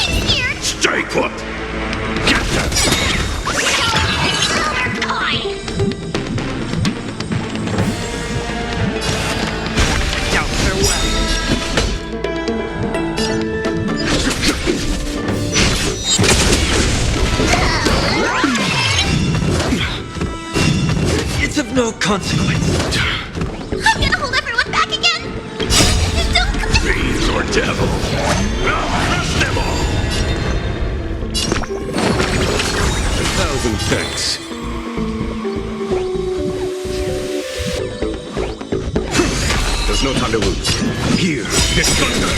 K: Stay put! Get them!
A: Now farewell. It's of no consequence.
F: I'm gonna hold everyone back again! Don't come.
K: Fiends or devil! I'll crush them all!
B: 1,000 thanks. There's no time to lose. Here, this thunder!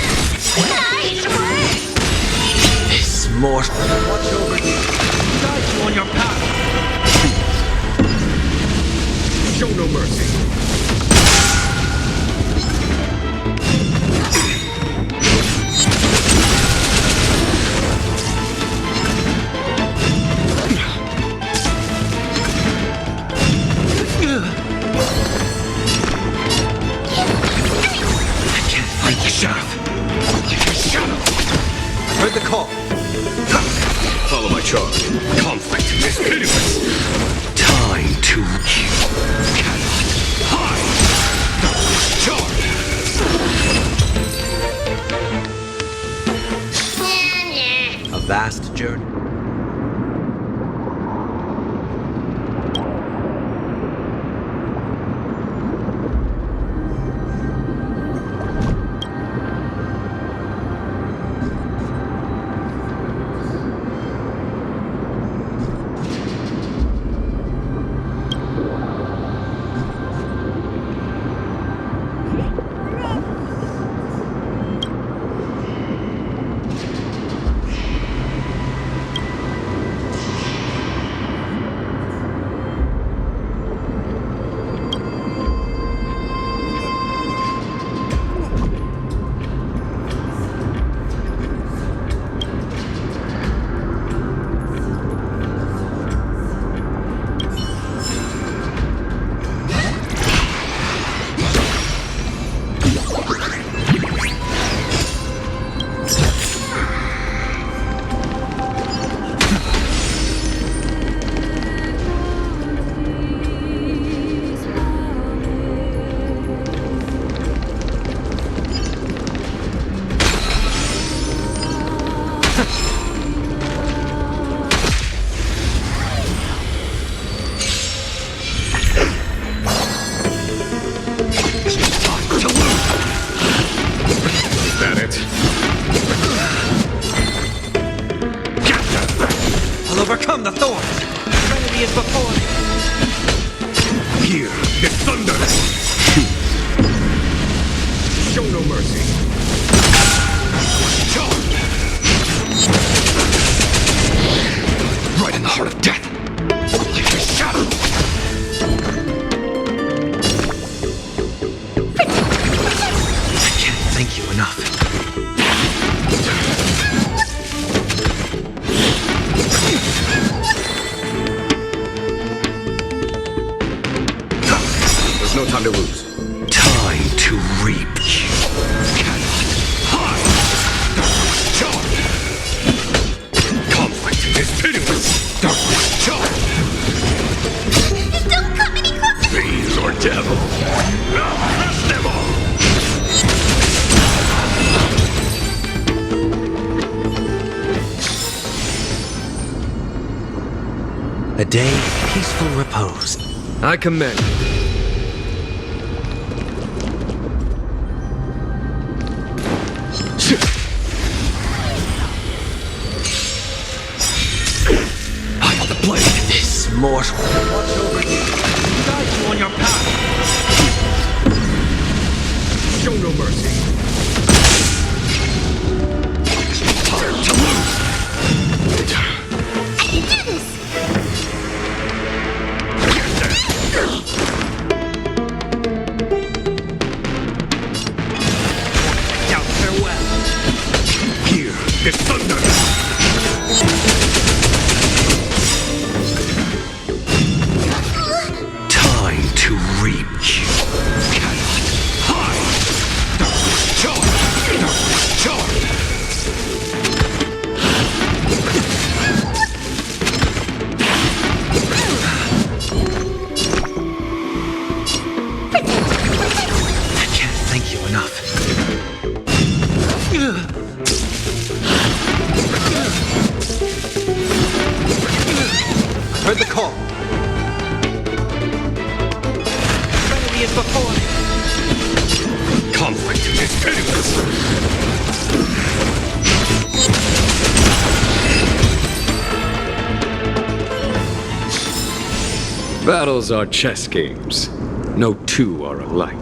A: This mortal will watch over you, guide you on your path.
B: Show no mercy.
A: Like the shadow. Like the shadow. I heard the call.
B: Follow my charge. Conflict is pitiless.
K: Time to cannot hide! Charge!
A: A vast journey. I'll overcome the thorns. Trinity is before me.
B: Here, this thunder! Show no mercy. Right in the heart of death. Like a shadow.
A: I can't thank you enough.
B: There's no time to lose.
K: Time to reap. Cannot hide. Charge.
B: Conflict is pitiless. Darkness, charge.
F: Don't come any closer!
K: Fiends or devil. I'll crush them all.
A: A day of peaceful repose. I commend you. This mortal will watch over you, guide you on your path.
B: Show no mercy.
K: Time to lose.
F: I can do this!
A: Now farewell.
B: Here, this thunder!
K: Time to reap. Cannot hide. Charge. Charge.
A: enough. Heard the call. Trinity is before me.
B: Conflict is pitiless.
L: Battles are chess games. No two are alike.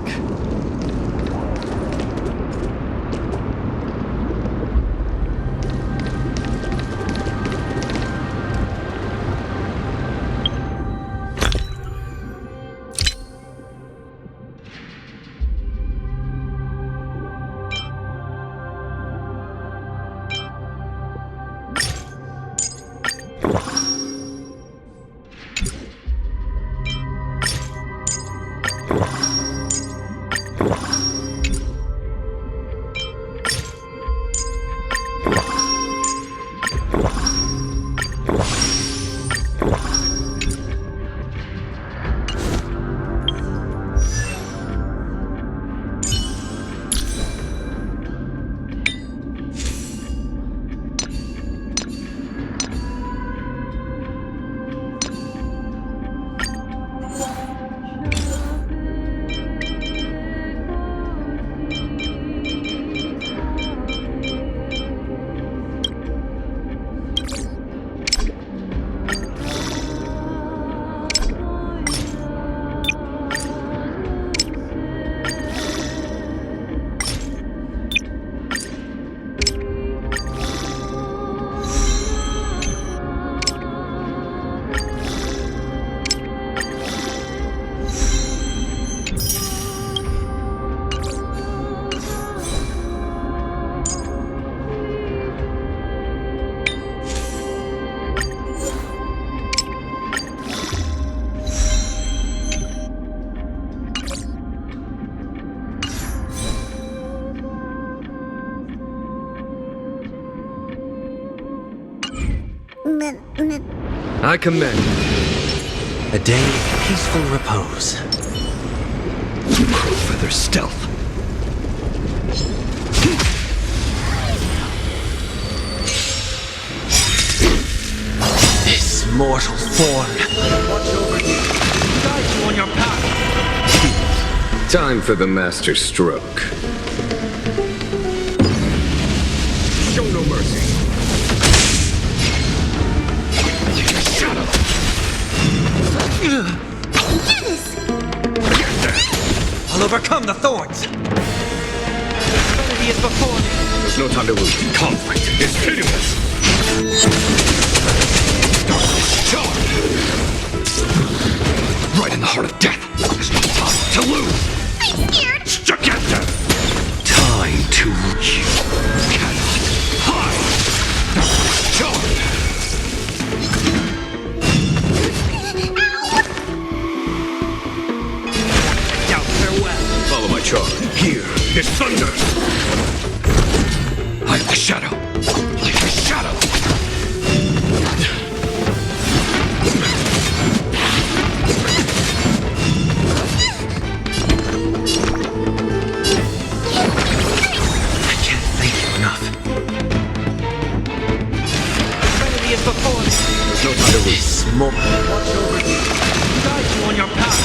A: I commend you. A day of peaceful repose.
B: Crowfeather stealth.
A: This mortal form. Watch over you. Guide you on your path.
L: Time for the master stroke.
B: Show no mercy.
A: I'll overcome the thorns. Trinity is before me.
B: There's no time to lose. Conflict is pitiless. Darkness charge. Right in the heart of death. There's no time to lose.
F: I'm scared.
B: Together. Time to you cannot hide. Darkness charge. Follow my charge. Here is thunder. Like the shadow. Like the shadow.
A: I can't thank you enough. Trinity is before me.
B: There's no time to lose.
A: This moment. Watch over you. Guide you on your path.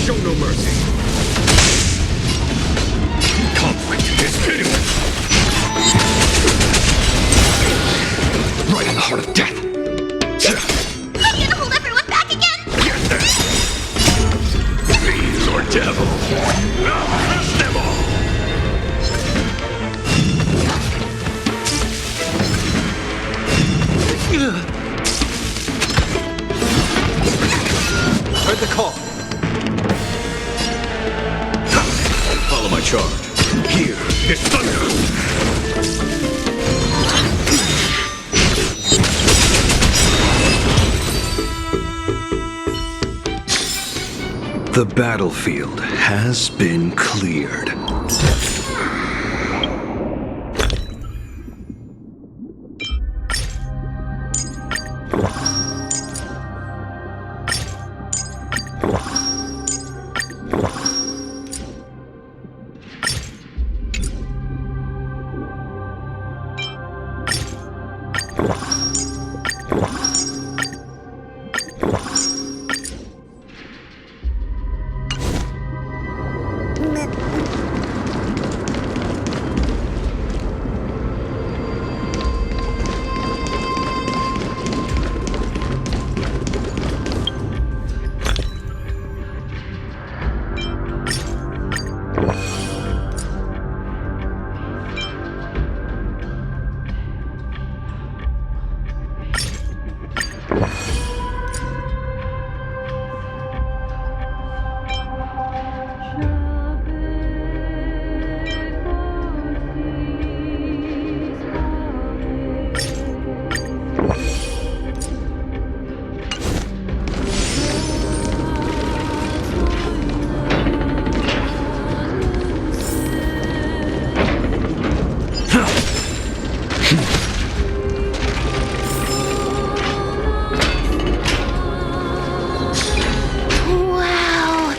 B: Show no mercy. Conflict is pitiless. Right in the heart of death.
F: I'm gonna hold everyone back again.
B: Get this. Fiends or devil. I'll crush them all.
A: Heard the call.
B: Follow my charge. Here is thunder. The battlefield has been cleared.
F: Wow,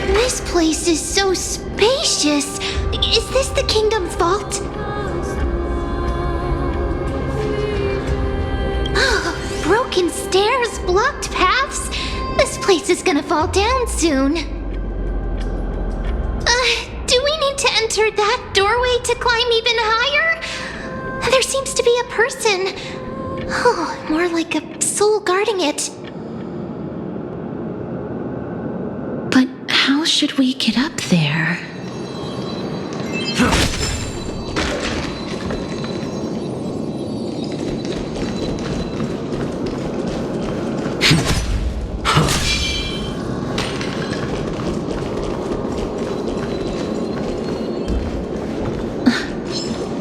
F: this place is so spacious. Is this the kingdom's vault? Oh, broken stairs, blocked paths. This place is gonna fall down soon. Do we need to enter that doorway to climb even higher? There seems to be a person. Oh, more like a soul guarding it.
D: But how should we get up there?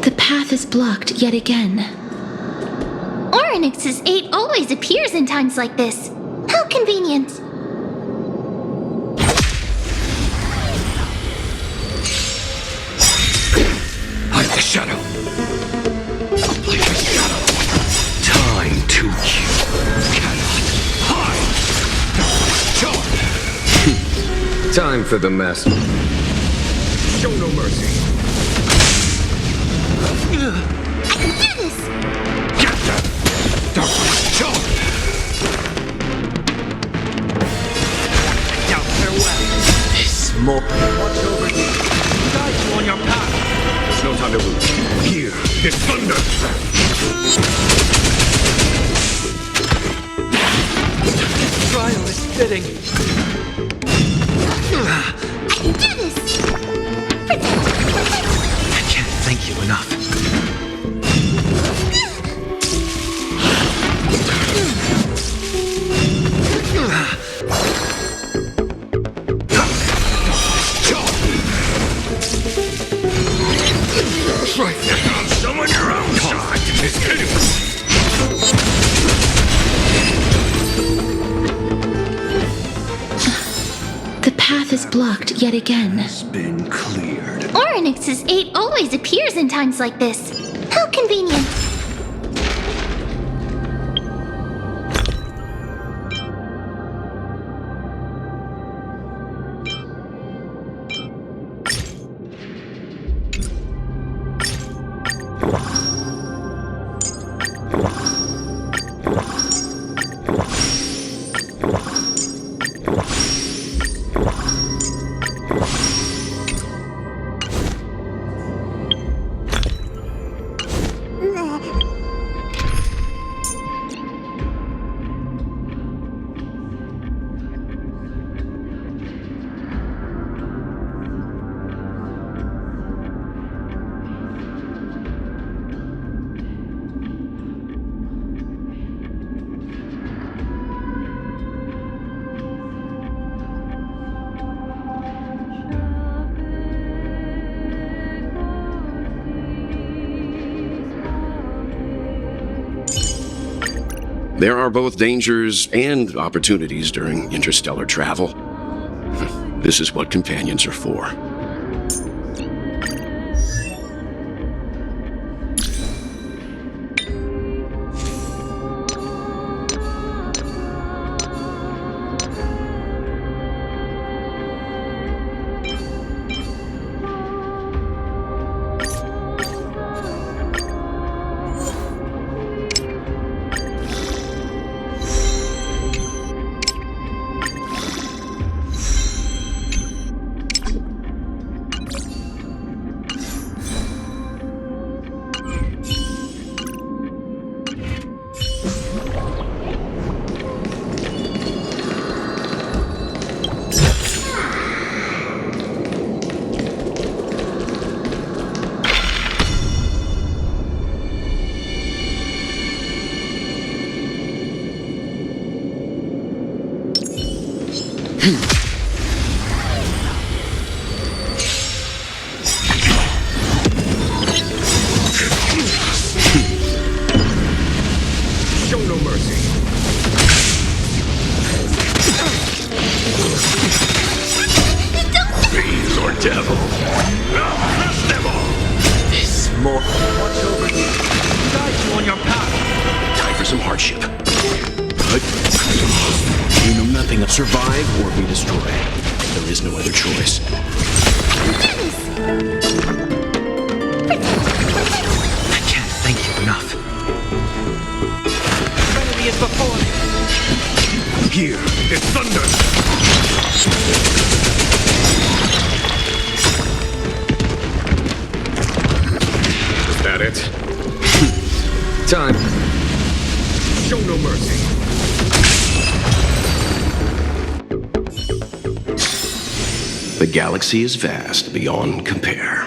D: The path is blocked yet again.
F: Oryx's 8 always appears in times like this. How convenient.
B: Hide the shadow. Like a shadow. Time to kill. Cannot hide.
L: Time for the master.
B: Show no mercy.
F: I can do this!
B: Get them. Darkness, charge.
A: Down farewell. This more. Watch over you. Guide you on your path.
B: There's no time to lose. Here, this thunder.
A: Trial is fitting.
F: I can do this!
A: I can't thank you enough.
B: Right now, someone your own time is hitting.
D: The path is blocked yet again.
K: It's been cleared.
F: Oryx's 8 always appears in times like this. How convenient.
K: There are both dangers and opportunities during interstellar travel. This is what companions are for. devil. I'll crush them all!
A: This mortal watch over you, guide you on your path.
K: Time for some hardship. But you know nothing of survive or be destroyed. There is no other choice.
A: I can't thank you enough. Trinity is before me.
B: Here, it's thunder!
L: Is that it? Time.
B: Show no mercy!
K: The galaxy is vast beyond compare.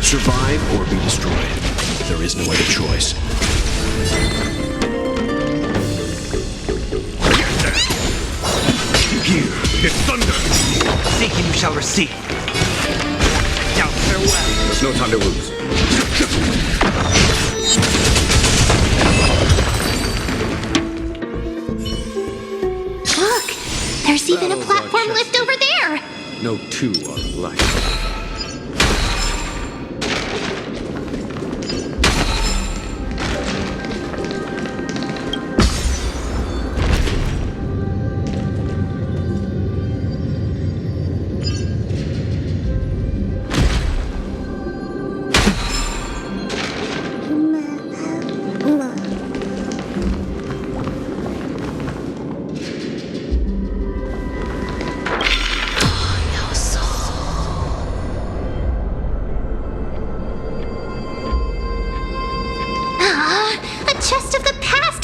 K: Survive or be destroyed. There is no other choice.
B: Here, it's thunder!
A: Seek and you shall receive. Now farewell.
B: There's no time to lose.
F: Look! There's even a
L: Battles are
F: platform
L: chess
F: lift over there!
L: No two are alike.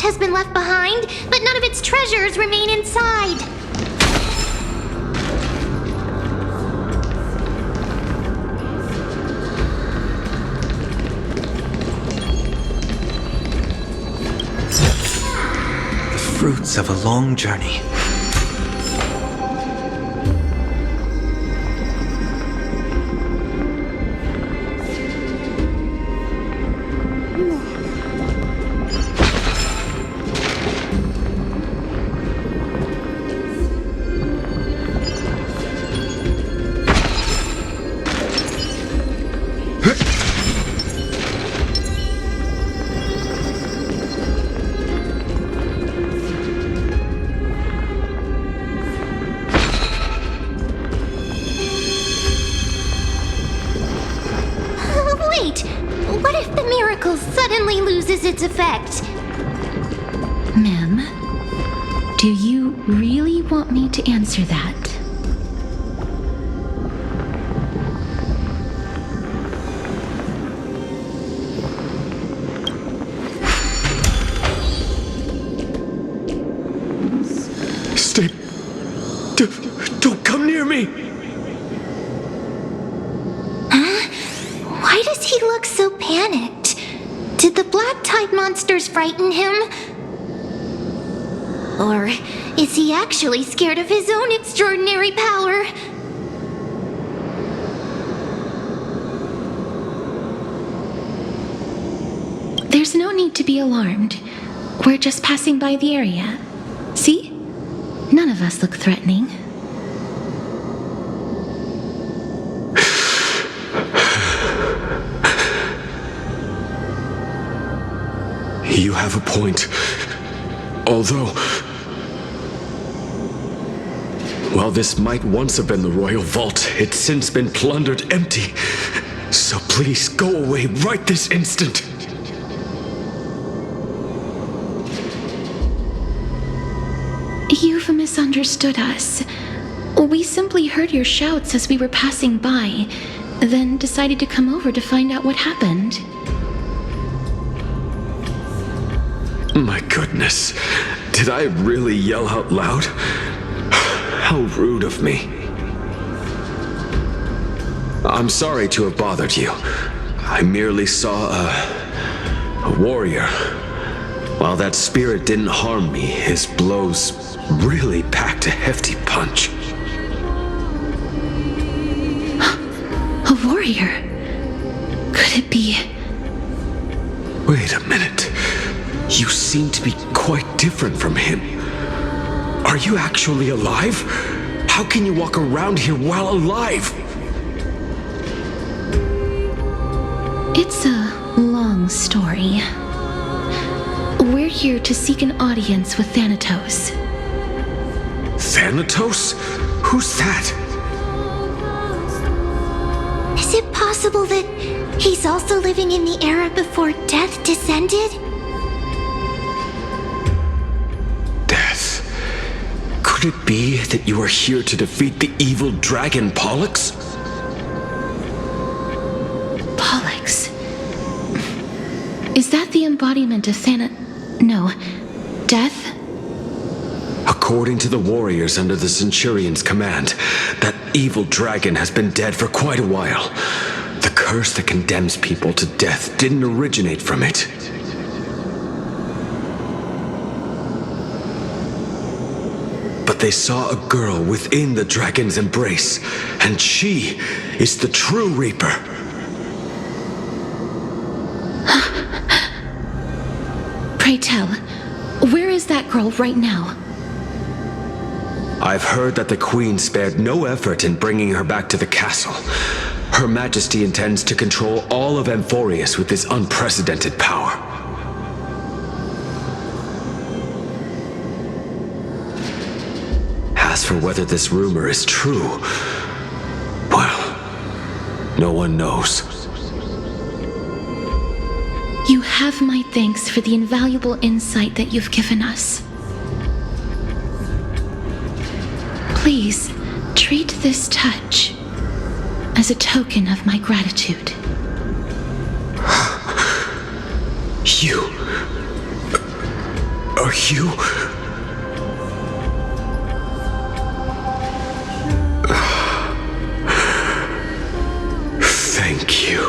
F: Has been left behind, but none of its treasures remain inside.
A: The fruits of a long journey.
F: What if the miracle suddenly loses its effect?
D: Ma'am, do you really want me to answer that?
K: Stay. Don't come near me!
F: Why does he look so panicked? Did the black tide monsters frighten him? Or is he actually scared of his own extraordinary power?
D: There's no need to be alarmed. We're just passing by the area. See? None of us look threatening.
K: You have a point. Although, while this might once have been the royal vault, it's since been plundered empty. So please go away right this instant.
D: You've misunderstood us. We simply heard your shouts as we were passing by, then decided to come over to find out what happened.
K: My goodness, did I really yell out loud? How rude of me. I'm sorry to have bothered you. I merely saw a warrior. While that spirit didn't harm me, his blows really packed a hefty punch.
D: A warrior? Could it be?
K: Wait a minute. You seem to be quite different from him. Are you actually alive? How can you walk around here while alive?
D: It's a long story. We're here to seek an audience with Thanatos.
K: Thanatos? Who's that?
F: Is it possible that he's also living in the era before death descended?
K: Death? Could it be that you are here to defeat the evil dragon Pollux?
D: Pollux? Is that the embodiment of No. Death?
K: According to the warriors under the Centurion's command, that evil dragon has been dead for quite a while. The curse that condemns people to death didn't originate from it. But they saw a girl within the dragon's embrace, and she is the true Reaper.
D: Pray tell, where is that girl right now?
K: I've heard that the Queen spared no effort in bringing her back to the castle. Her Majesty intends to control all of Amphoreus with this unprecedented power. As for whether this rumor is true, well, no one knows.
D: You have my thanks for the invaluable insight that you've given us. Please, treat this touch as a token of my gratitude.
K: You... Are you... Thank you.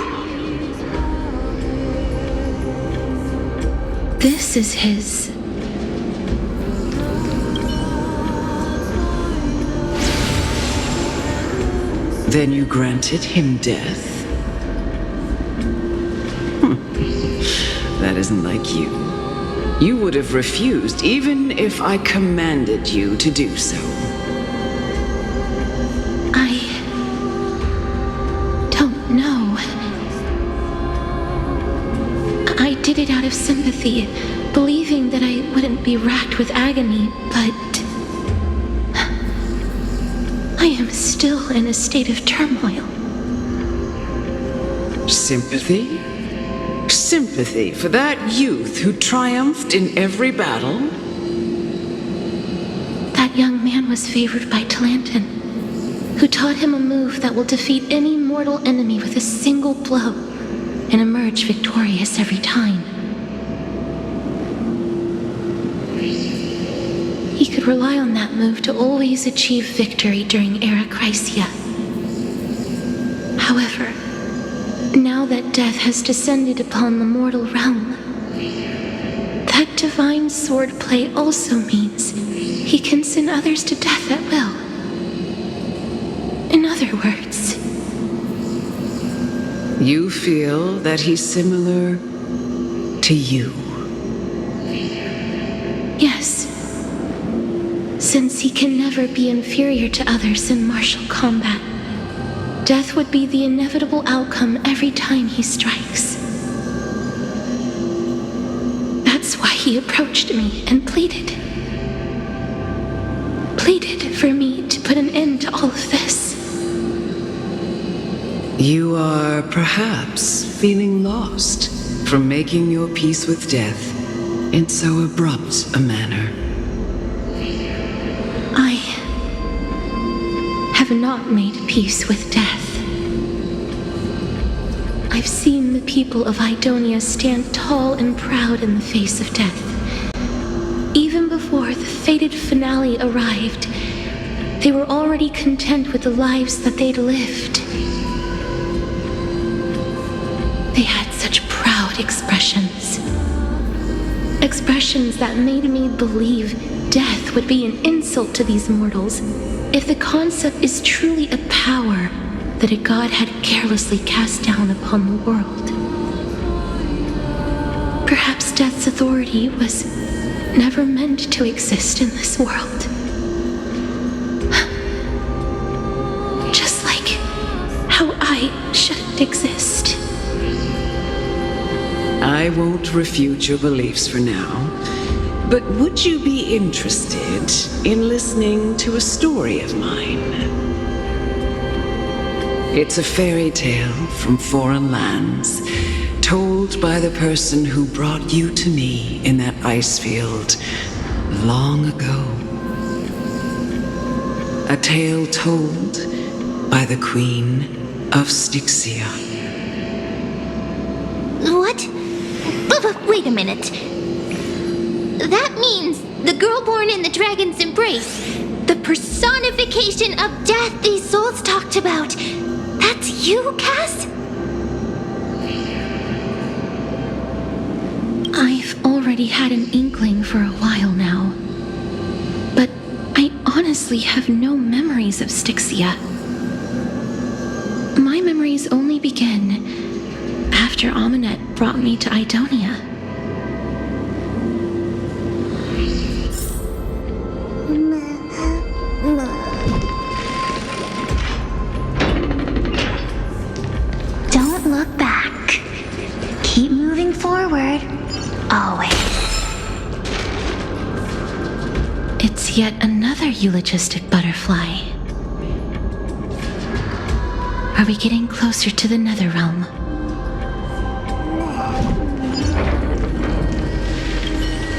D: This is his...
M: Then you granted him death? That isn't like you. You would have refused even if I commanded you to do so.
D: I don't know. I did it out of sympathy, believing that I wouldn't be racked with agony, but I am still in a state of turmoil.
M: Sympathy? Sympathy for that youth who triumphed in every battle?
D: That young man was favored by Talantin, who taught him a move that will defeat any mortal enemy with a single blow and emerge victorious every time. He could rely on that move to always achieve victory during Era Chrysia. However, now that death has descended upon the mortal realm, that divine swordplay also means he can send others to death at will. In other words,
M: you feel that he's similar to you?
D: yes. Since he can never be inferior to others in martial combat, death would be the inevitable outcome every time he strikes. That That's why he approached me and pleaded. Pleaded for me to put an end to all of this.
M: You are perhaps feeling lost from making your peace with death in so abrupt a manner.
D: I have not made peace with death. I've seen the people of Idonia stand tall and proud in the face of death. Even before the fated finale arrived, they were already content with the lives that they'd lived. They had such proud expressions. Expressions that made me believe death would be an insult to these mortals if the concept is truly a power that a god had carelessly cast down upon the world. Perhaps death's authority was never meant to exist in this world. Just like how I shouldn't exist.
M: I won't refute your beliefs for now, but would you be interested in listening to a story of mine? It's a fairy tale from foreign lands, told by the person who brought you to me in that ice field long ago. A tale told by the Queen of Styxia.
F: What? Wait a minute. That means the girl born in the dragon's embrace, the personification of death these souls talked about. That's you, Cass?
D: I've already had an inkling for a while now, but I honestly have no memories of Styxia. My memories only begin after Aminet brought me to Idonia.
G: Don't look back. Keep moving forward. Always.
D: It's yet another eulogistic butterfly. Are we getting closer to the Nether Realm?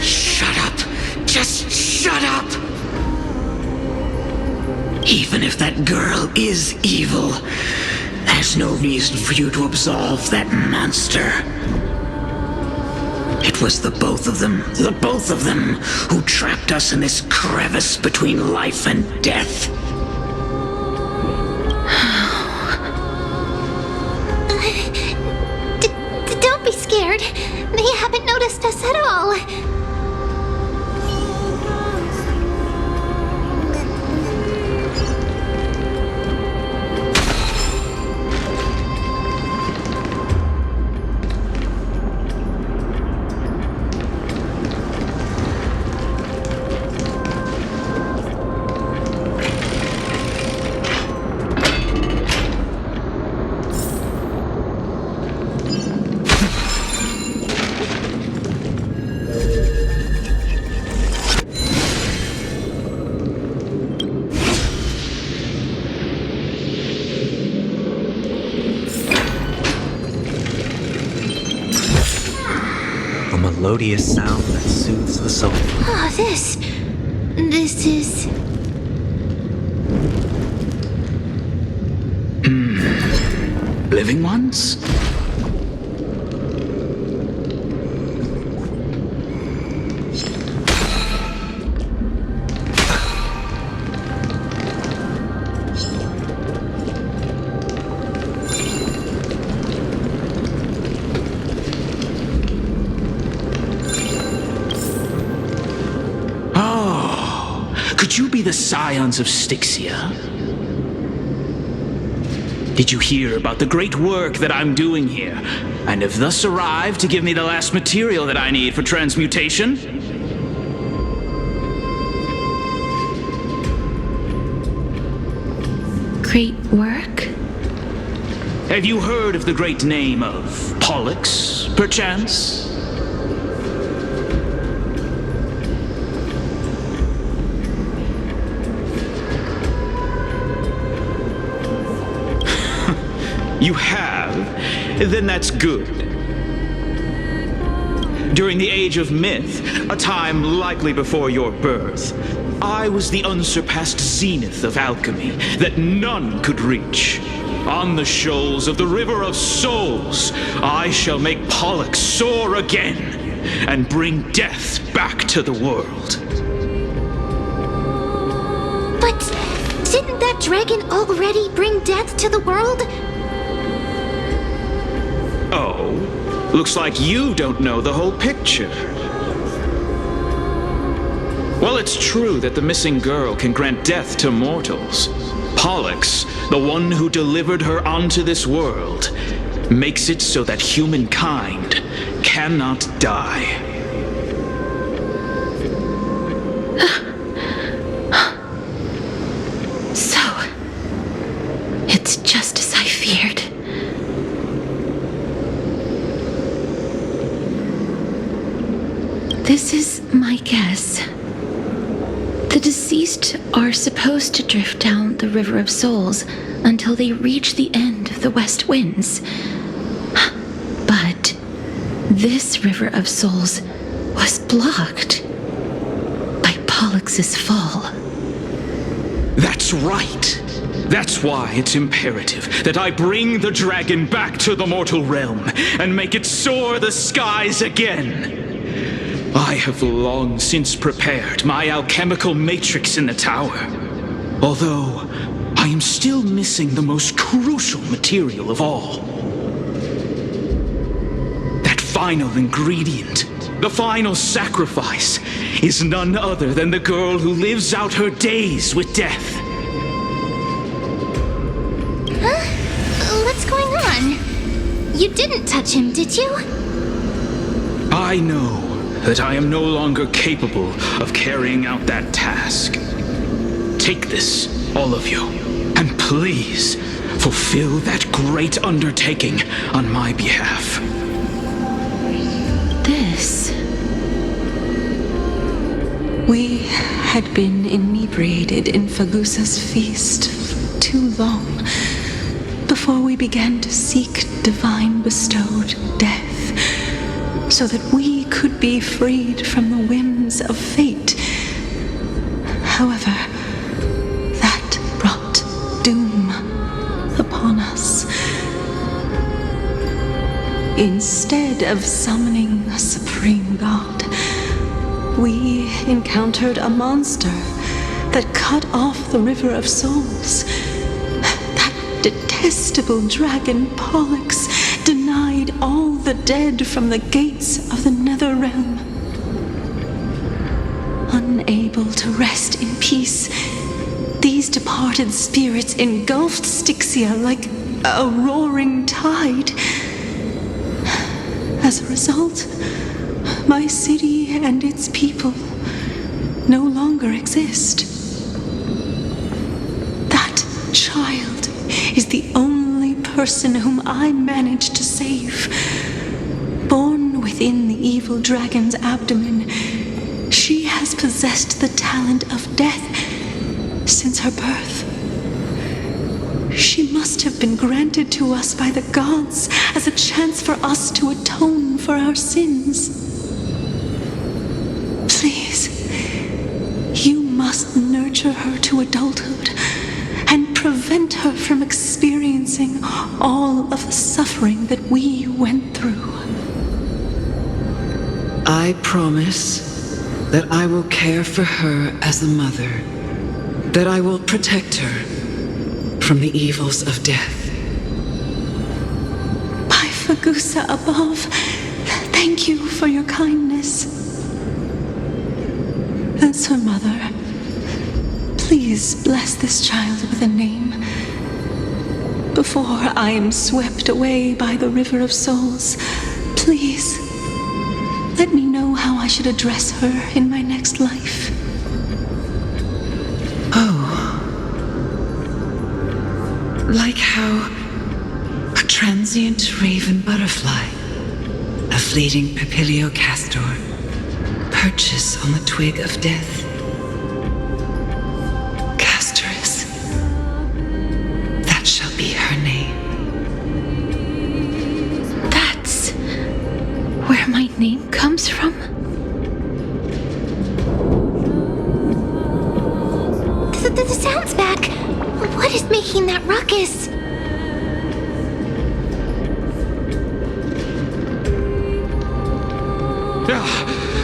N: Shut up! Just shut up! Even if that girl is evil, there's no reason for you to absolve that monster. It was the both of them, who trapped us in this crevice between life and death.
F: Don't be scared. They haven't noticed us at all.
A: A melodious sound that soothes the soul.
F: Oh, this is...
N: Living ones? Could you be the scions of Styxia? Did you hear about the great work that I'm doing here, and have thus arrived to give me the last material that I need for transmutation?
D: Great work?
N: Have you heard of the great name of Pollux, perchance? You have? Then that's good. During the Age of Myth, a time likely before your birth, I was the unsurpassed zenith of alchemy that none could reach. On the shoals of the River of Souls, I shall make Pollux soar again and bring death back to the world.
F: But didn't that dragon already bring death to the world?
N: Oh, looks like you don't know the whole picture. Well, it's true that the missing girl can grant death to mortals. Pollux, the one who delivered her onto this world, makes it so that humankind cannot die.
D: So, it's just as I feared. This is my guess. The deceased are supposed to drift down the River of Souls until they reach the end of the West Winds. But this River of Souls was blocked by Pollux's fall.
N: That's right. That's why it's imperative that I bring the dragon back to the mortal realm and make it soar the skies again. I have long since prepared my alchemical matrix in the tower, although I am still missing the most crucial material of all. That final ingredient, the final sacrifice, is none other than the girl who lives out her days with death.
F: Huh? What's going on? You didn't touch him, did you?
N: I know that I am no longer capable of carrying out that task. Take this, all of you, and please fulfill that great undertaking on my behalf.
D: This...
M: We had been inebriated in Fagusa's feast for too long before we began to seek divine bestowed death, so that we could be freed from the whims of fate. However, that brought doom upon us. Instead of summoning a supreme god, we encountered a monster that cut off the River of Souls. That detestable dragon Pollux denied all the dead from the gates of the nether realm. Unable to rest in peace, these departed spirits engulfed Styxia like a roaring tide. As a result, my city and its people no longer exist. That child is the only person whom I managed to save. Born within the evil dragon's abdomen, she has possessed the talent of death since her birth. She must have been granted to us by the gods as a chance for us to atone for our sins. Please, you must nurture her to adulthood and prevent her from experiencing all of the suffering that we went through. I promise that I will care for her as a mother, that I will protect her from the evils of death.
G: By Fagusa above, thank you for your kindness. As her mother, please bless this child with a name. Before I am swept away by the River of Souls, please let me know how I should address her in my next life.
M: Like how a transient raven butterfly, a fleeting papilio castor, perches on the twig of death. Castorus, that shall be her name.
D: where my name comes from?
F: The sound's back. What is making that ruckus?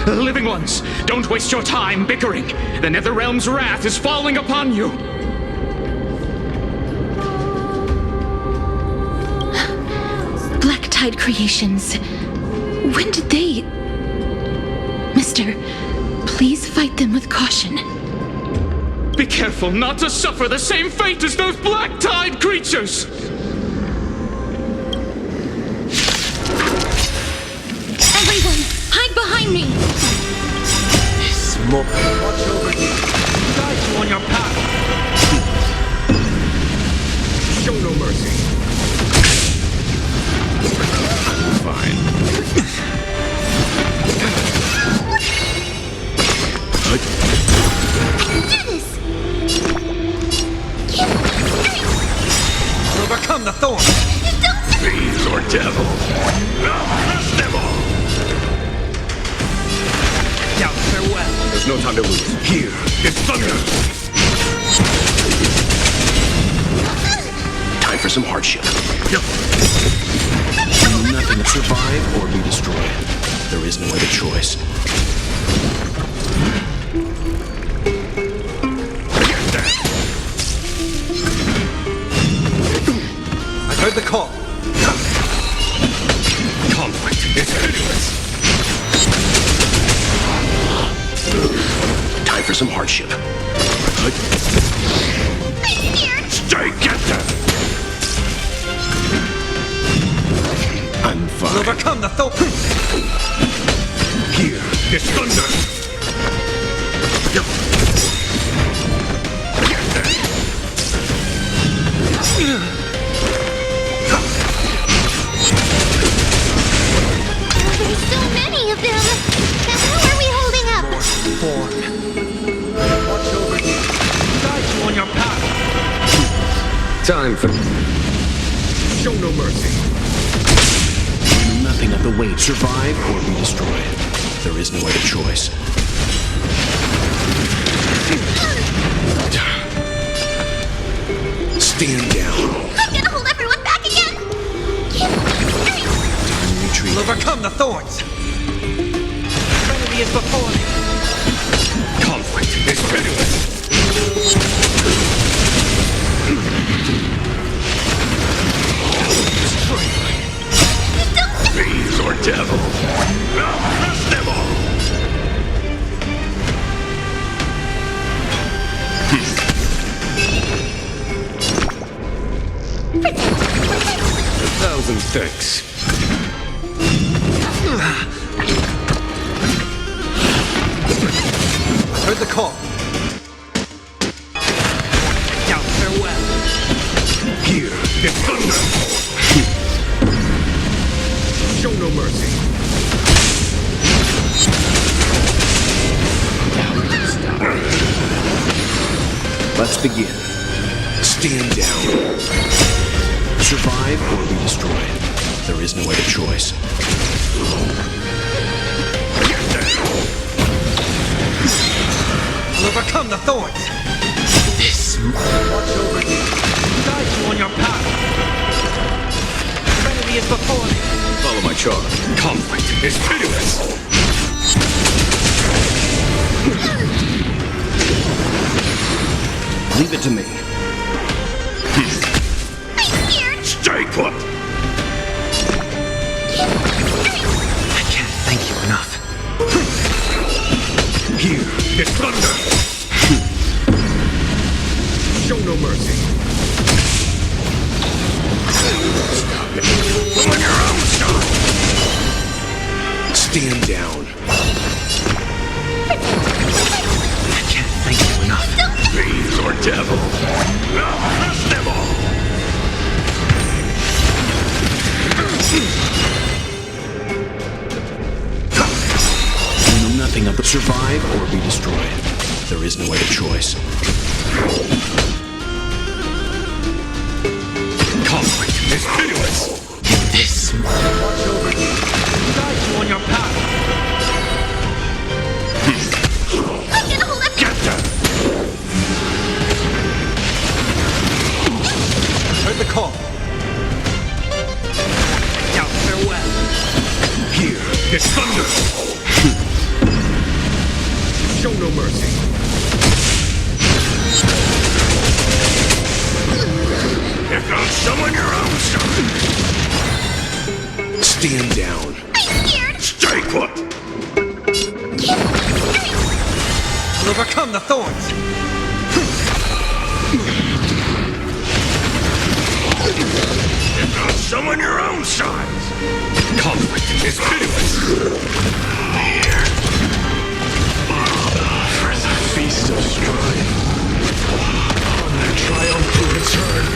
N: Living ones, don't waste your time bickering. The Netherrealm's wrath is falling upon you.
D: Black Tide Creations. When did they... Mister, please fight them with caution.
N: Be careful not to suffer the same fate as those Black Tide creatures!
D: Everyone, hide behind me!
A: Smoke. Watch over you. Guide you on your path.
B: Show no mercy. I'm fine.
F: Do this!
A: Overcome the thorn.
K: Fiends or devil. Crush them all.
A: Now farewell.
B: There's no time to lose. Here is thunder.
K: Time for some hardship. Nothing to survive or be destroyed. There is no other choice.
A: I heard the call.
B: Conflict is hideous.
K: Time for some hardship. Stay, get them! I'm fine.
A: Overcome the thorn.
B: Here is thunder.
F: There's so many of them. How are we holding up?
A: Thorn. Watch over you. Guide you on your path.
L: Time for...
B: Show no mercy.
K: Nothing of the weight. Survive or be destroyed. There is no other choice. Stand down.
F: I'm gonna hold everyone back again.
K: Retreat.
A: We'll overcome the thorns. Remedy is before me.
B: Conflict is hideous.
K: Fiends or devil. Crush them all.
L: 1,000 thanks.
A: I heard the call. Now farewell.
B: Here is thunder. Show no mercy.
K: Let's begin. Stand down. Survive or be destroyed. There is no other choice.
A: We'll overcome the thorns. This. Watch over you. Guide you on your path. Remedy is before me.
K: Follow my charge.
B: Conflict is hideous.
K: Leave it to me.
B: Stay put.
A: I can't thank you enough.
B: Here is thunder. Show no mercy.
K: On your own side. Stand down.
A: I can't thank you enough.
K: Fiends or devil. Crush them all. You know nothing of the survive or be destroyed. There is no other choice.
B: Conflict is hideous.
A: This. Watch over you. Guide you on your
B: His thunder! Show no mercy. You found someone your own son. Stand down.
F: I'm scared.
B: Stay put.
A: We'll overcome the thorns.
B: You found someone your own size. Conflict is pitiless. Here. For the feast of strife. On their triumphal return.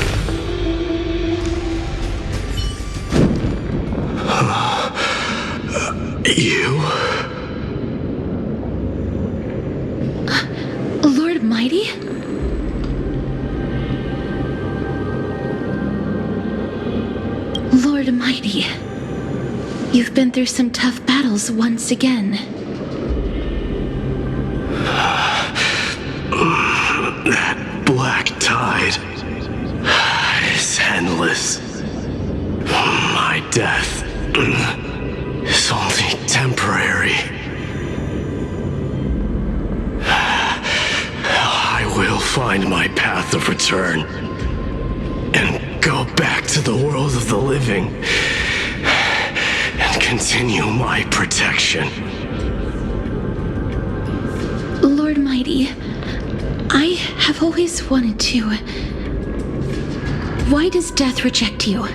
B: You?
D: Lord Mighty? Lord Mighty, you've been through some tough battles once again.
B: That black tide is endless. My death is only temporary. I will find my path of return and go back to the world of the living and continue my protection.
D: Lord Mighty, I have always wanted to. Why does death reject you?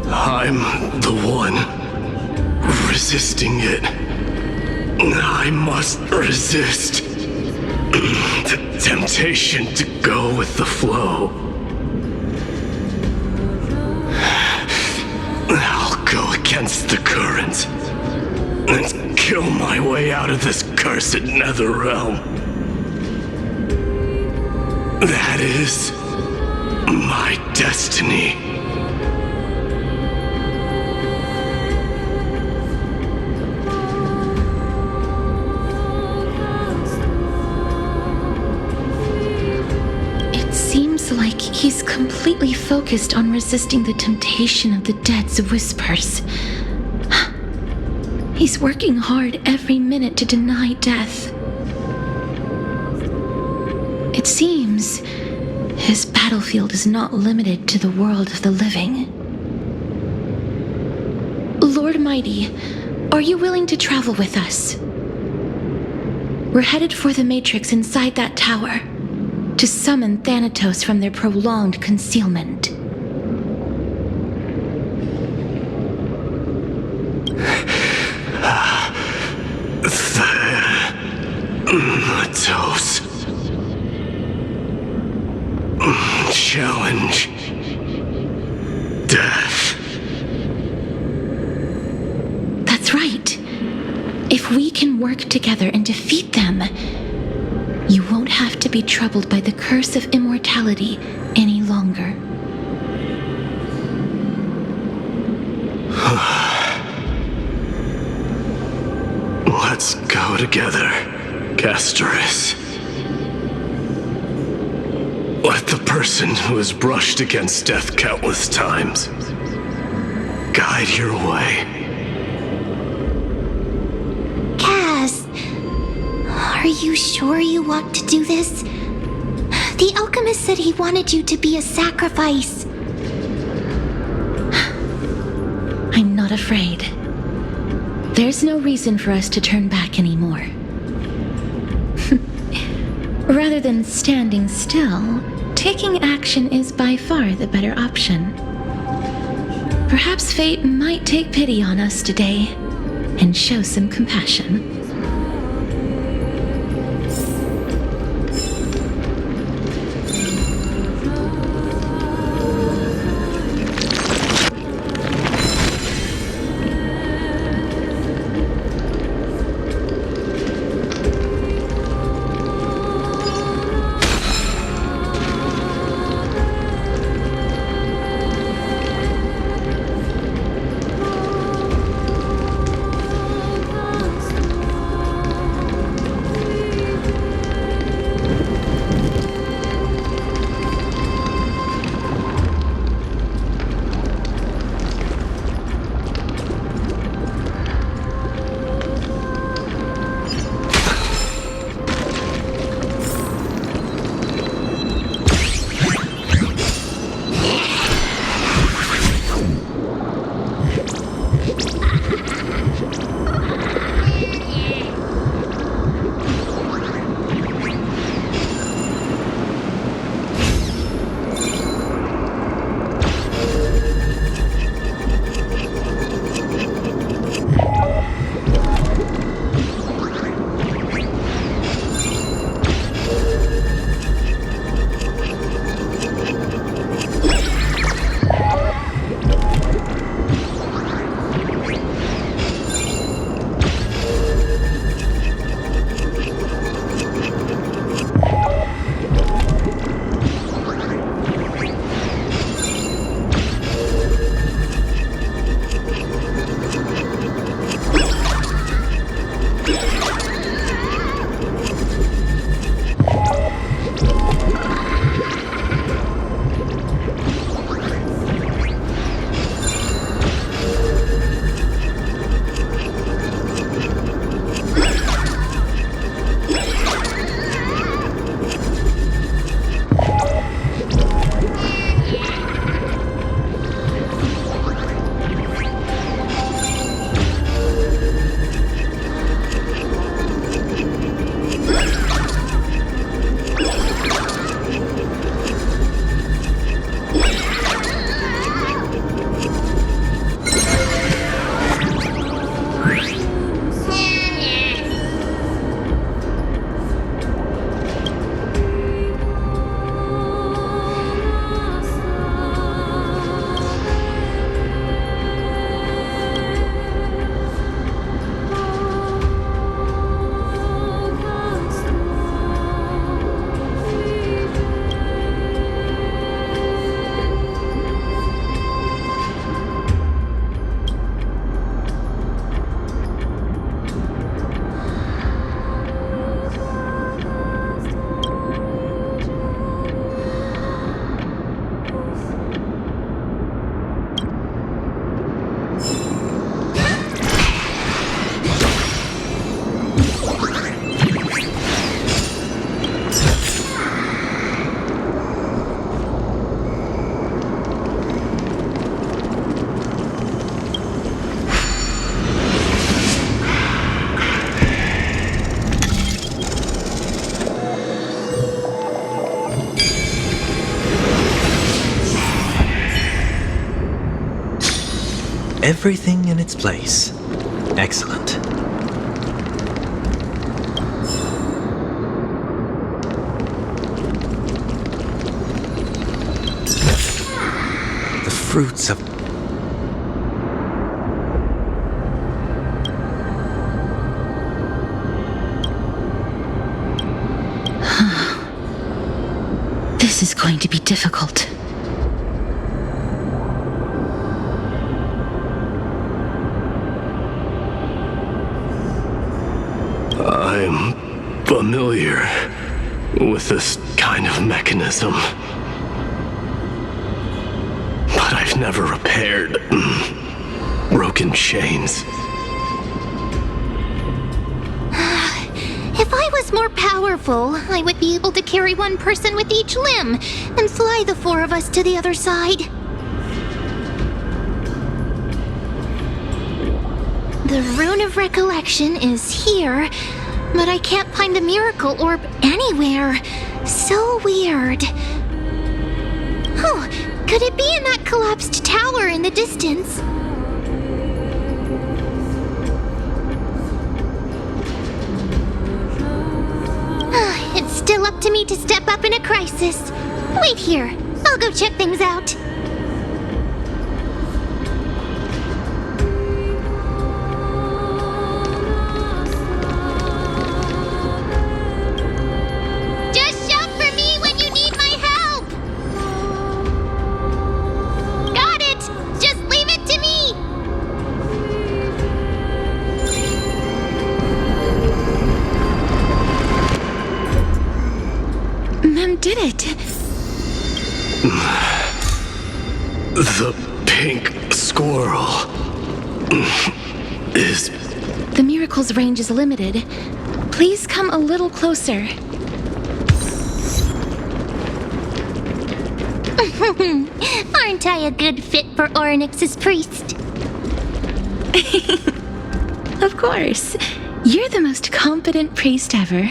B: I'm the one resisting it. I must resist the temptation to go with the flow. I'll go against the current and kill my way out of this cursed nether realm. That is my destiny.
D: It seems like he's completely focused on resisting the temptation of the dead's whispers. He's working hard every minute to deny death. It seems his battlefield is not limited to the world of the living. Lord Mighty, are you willing to travel with us? We're headed for the Matrix inside that tower to summon Thanatos from their prolonged concealment.
B: Thanatos. Challenge. Death.
D: That's right. If we can work together and defeat them, you won't have to be troubled by the curse of immortality any longer.
B: Let's go together, Castorus. Let the person who has brushed against death countless times guide your way.
F: Cass, are you sure you want to do this? The alchemist said he wanted you to be a sacrifice.
D: I'm not afraid. There's no reason for us to turn back anymore. Rather than standing still, taking action is by far the better option. Perhaps fate might take pity on us today and show some compassion.
A: Everything in its place. Excellent. The fruits of...
D: This is going to be difficult.
B: I'm familiar with this kind of mechanism, but I've never repaired broken chains.
F: If I was more powerful, I would be able to carry one person with each limb and fly the four of us to the other side. The Rune of Recollection is here, but I can't find the miracle orb anywhere. So weird. Oh, could it be in that collapsed tower in the distance? It's still up to me to step up in a crisis. Wait here. I'll go check things out. Just shout for me when you need my help. Got it. Just leave it to me.
D: Mem did it.
B: The pink squirrel is...
D: The miracle's range is limited. Please come a little closer.
F: Aren't I a good fit for Orynyx's priest?
D: Of course. You're the most competent priest ever.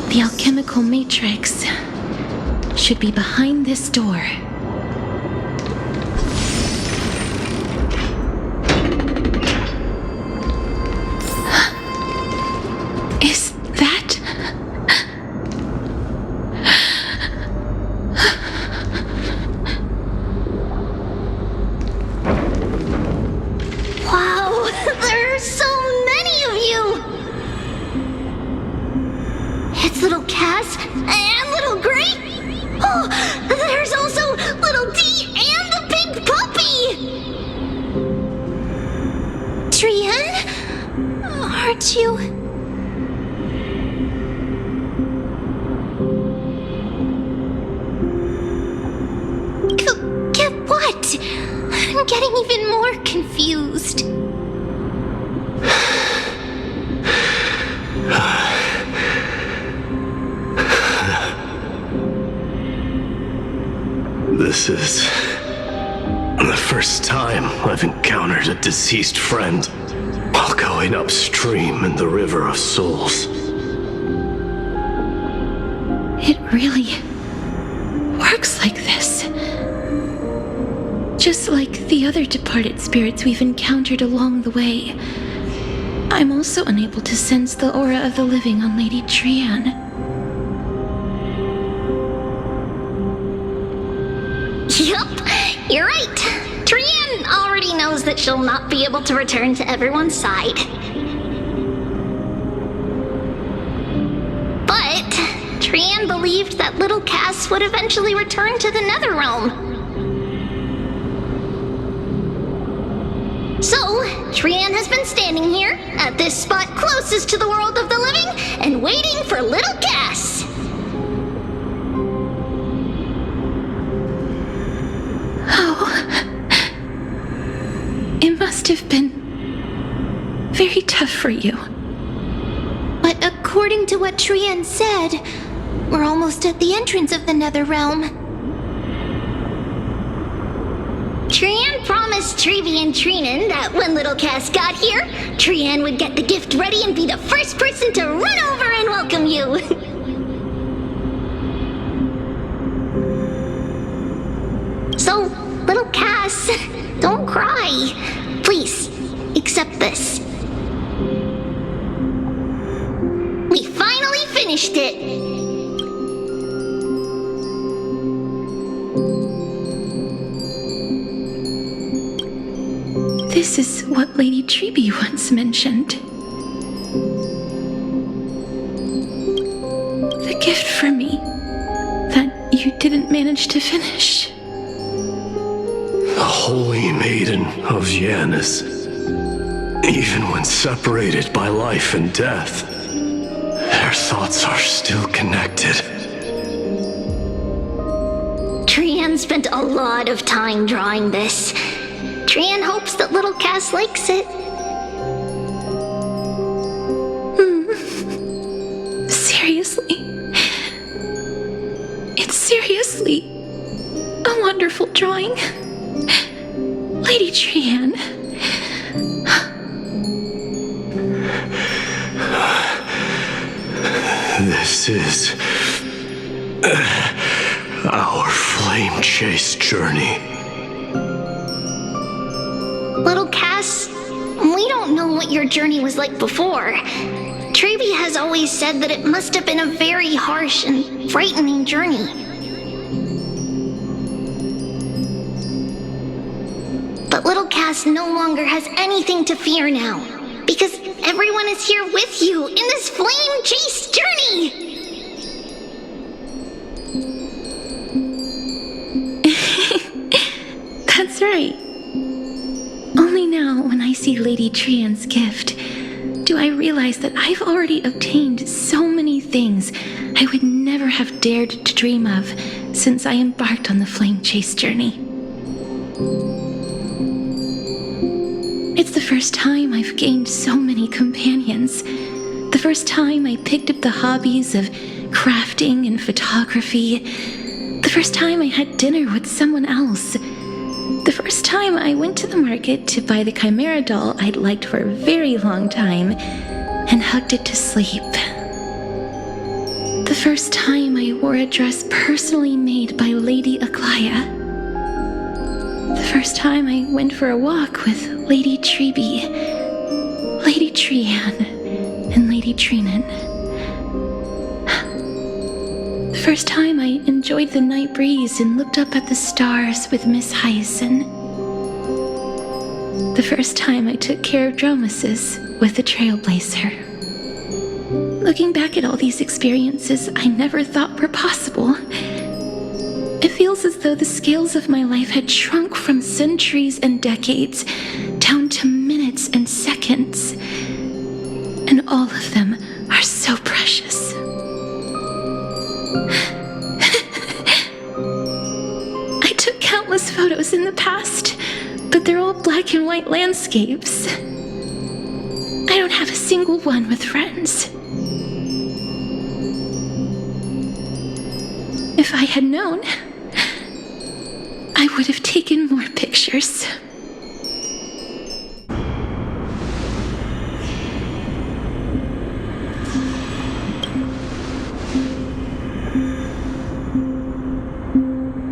D: The alchemical matrix should be behind this door. Is that...
F: Wow, there are so many of you! It's little Cass and little Gray. Oh, there's also little D and the pink puppy! Trian? Aren't you... Get what? I'm getting even more confused.
B: This is the first time I've encountered a deceased friend while going upstream in the River of Souls.
D: It really works like this. Just like the other departed spirits we've encountered along the way. I'm also unable to sense the aura of the living on Lady Trian.
F: Yup, you're right. Trian already knows that she'll not be able to return to everyone's side. But Trian believed that little Cass would eventually return to the Netherrealm. So, Trian has been standing here, at this spot closest to the world of the living, and waiting for little Cass.
D: Oh. It must have been very tough for you.
F: But according to what Trian said, we're almost at the entrance of the Netherrealm. Trian promised Trevi and Trinan that when little Cass got here, Trian would get the gift ready and be the first person to run over and welcome you. So, little Cass, don't cry. Please, accept this. We finally finished it.
D: This is what Lady Treby once mentioned. The gift for me that you didn't manage to finish.
B: The holy maiden of Yanis. Even when separated by life and death, their thoughts are still connected.
F: Trian spent a lot of time drawing this. Trian hopes that little Cass likes it.
D: Seriously? It's seriously a wonderful drawing. Lady Trian.
B: This is our flame chase journey.
F: Little Cass, we don't know what your journey was like before. Treby has always said that it must have been a very harsh and frightening journey. But little Cass no longer has anything to fear now, because everyone is here with you in this flame chase journey!
D: That's right. Only now, when I see Lady Trian's gift, do I realize that I've already obtained so many things I would never have dared to dream of since I embarked on the flame chase journey. It's the first time I've gained so many companions. The first time I picked up the hobbies of crafting and photography. The first time I had dinner with someone else. The first time I went to the market to buy the Chimera doll I'd liked for a very long time and hugged it to sleep. The first time I wore a dress personally made by Lady Aglaya. The first time I went for a walk with Lady Treby, Lady Trian, and Lady Trinan. The first time I enjoyed the night breeze and looked up at the stars with Miss Hyacinth. The first time I took care of Dromesis with the Trailblazer. Looking back at all these experiences I never thought were possible, it feels as though the scales of my life had shrunk from centuries and decades down to minutes and seconds. And all of them are so precious. I took countless photos in the past, but they're all black and white landscapes. I don't have a single one with friends. If I had known, I would have taken more pictures.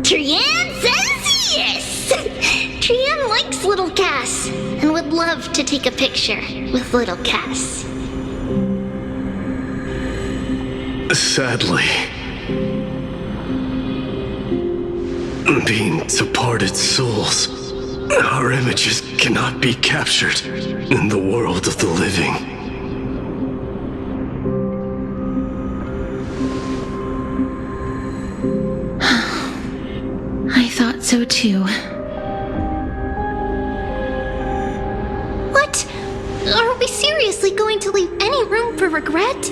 F: Trian says yes! Trian likes little Cass and would love to take a picture with little Cass.
B: Sadly, being departed souls, our images cannot be captured in the world of the living.
D: I thought so too.
F: What? Are we seriously going to leave any room for regret?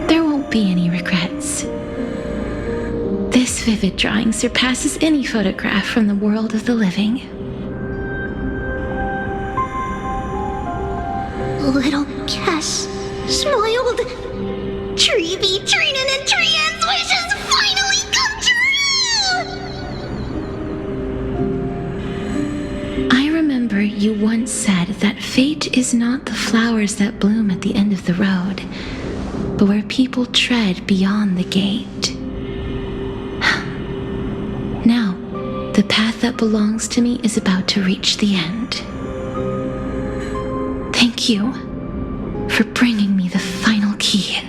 D: There won't be any regrets. This vivid drawing surpasses any photograph from the world of the living.
F: Little Cass smiled. Treby, Trinan, and Trian's wishes finally
D: I remember you once said that fate is not the flowers that bloom at the end of the road, but where people tread beyond the gate. Now, the path that belongs to me is about to reach the end. Thank you for bringing me the final key.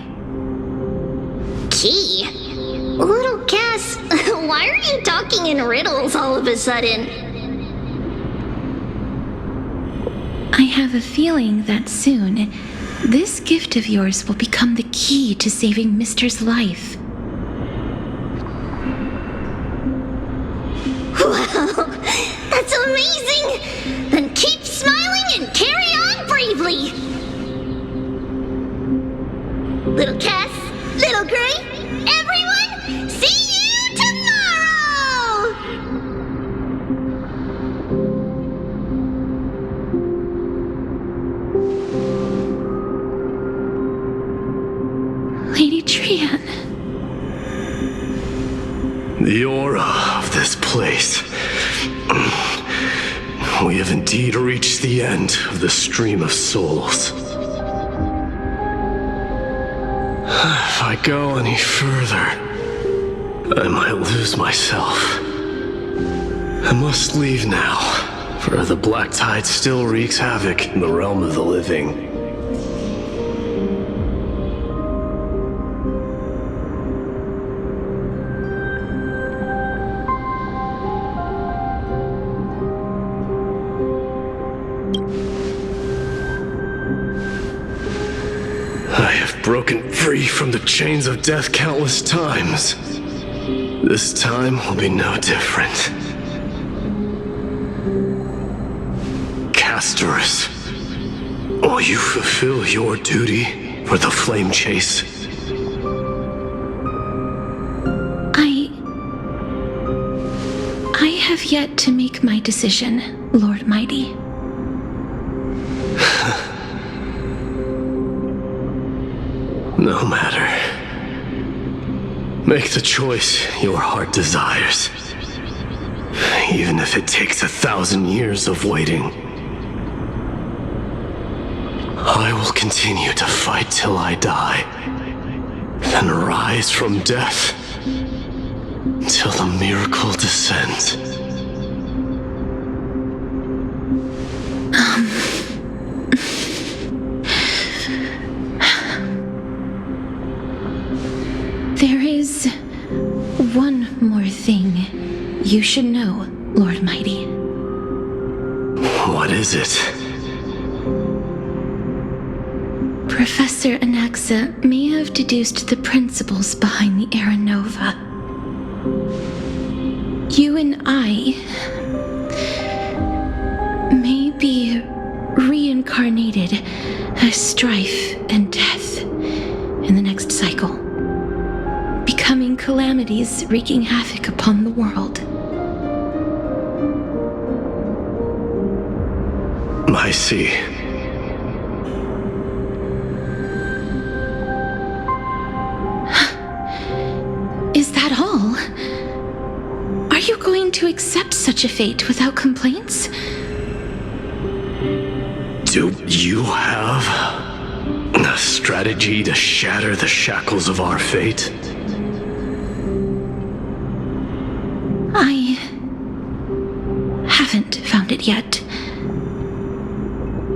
F: Key? Little Cass, why are you talking in riddles all of a sudden?
D: I have a feeling that soon, this gift of yours will become the key to saving Mister's life.
F: Wow, that's amazing! Then keep smiling and carry on bravely! Little Cass, Little Gray, everyone, see you tomorrow!
D: Lady Trian.
B: The aura of this place. We have indeed reached the end of the stream of souls. If I go any further, I might lose myself. I must leave now, for the black tide still wreaks havoc in the realm of the living. I have broken free from the chains of death countless times. This time will be no different. Castorus, will you fulfill your duty for the flame chase?
D: I have yet to make my decision, Lord Mighty.
B: No matter. Make the choice your heart desires. Even if it takes 1,000 years of waiting. I will continue to fight till I die. Then rise from death till the miracle descends.
D: There is one more thing you should know, Lord Mighty.
B: What is it?
D: Professor Anaxa may have deduced the principles behind the Era Nova. You and I may be reincarnated as strife and death in the next cycle, becoming calamities wreaking havoc upon the world.
B: I see.
D: Is that all? Are you going to accept such a fate without complaints?
B: Do you have a strategy to shatter the shackles of our fate?
D: I haven't found it yet.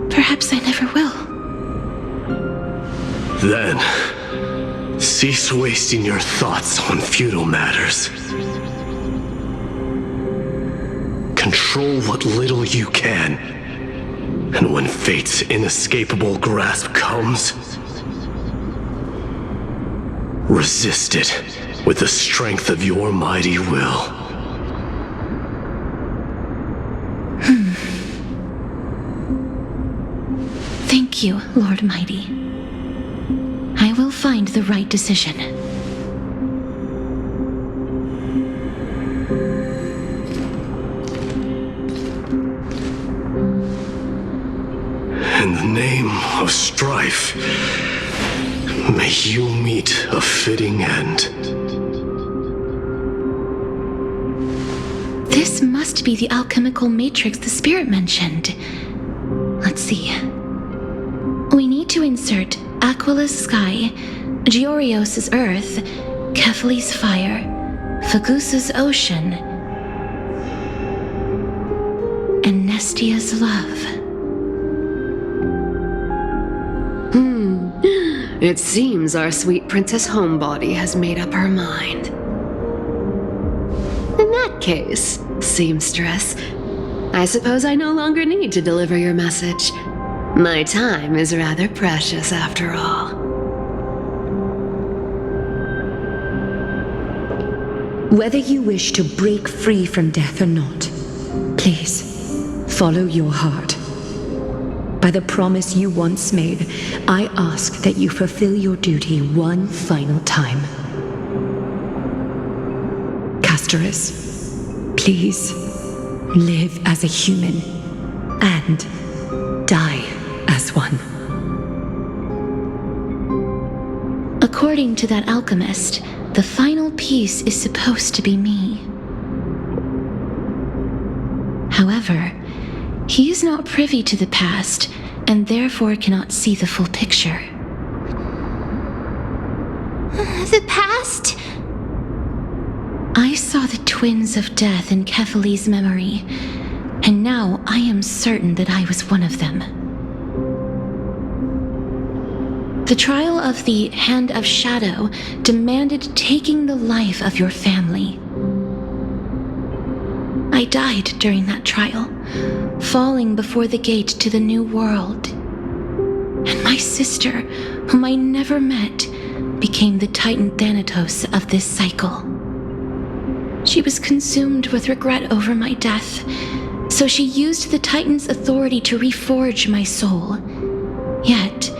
D: Perhaps I never will.
B: Then, cease wasting your thoughts on futile matters. Control what little you can. And when fate's inescapable grasp comes, resist it with the strength of your mighty will.
D: Thank you, Lord Mighty. I will find the right decision.
B: In the name of strife, may you meet a fitting end.
D: This must must be the alchemical matrix the spirit mentioned. Let's see. We need to insert Aquila's sky, Georios' earth, Kefali's fire, Fagusa's ocean, and Nestia's love.
C: It seems our sweet Princess Homebody has made up her mind. In that case, seamstress, I suppose I no longer need to deliver your message. My time is rather precious after all.
E: Whether you wish to break free from death or not, please follow your heart. By the promise you once made, I ask that you fulfill your duty one final time. Castorus, please live as a human and die as one.
D: According to that alchemist, the final piece is supposed to be me. However, he is not privy to the past, and therefore cannot see the full picture.
F: The past?
D: I saw the twins of death in Kefali's memory, and now I am certain that I was one of them. The trial of the Hand of Shadow demanded taking the life of your family. I died during that trial, falling before the gate to the new world. And my sister, whom I never met, became the Titan Thanatos of this cycle. She was consumed with regret over my death, so she used the Titan's authority to reforge my soul. Yet,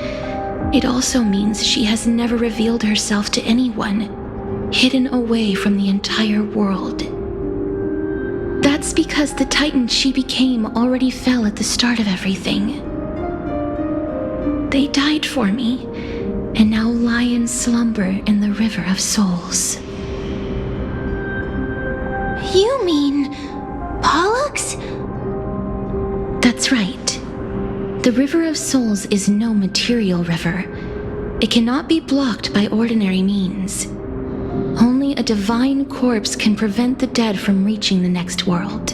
D: it also means she has never revealed herself to anyone, hidden away from the entire world. That's because the Titan she became already fell at the start of everything. They died for me, and now lie in slumber in the River of Souls.
F: You mean Pollux?
D: That's right. The River of Souls is no material river. It cannot be blocked by ordinary means. Only a divine corpse can prevent the dead from reaching the next world.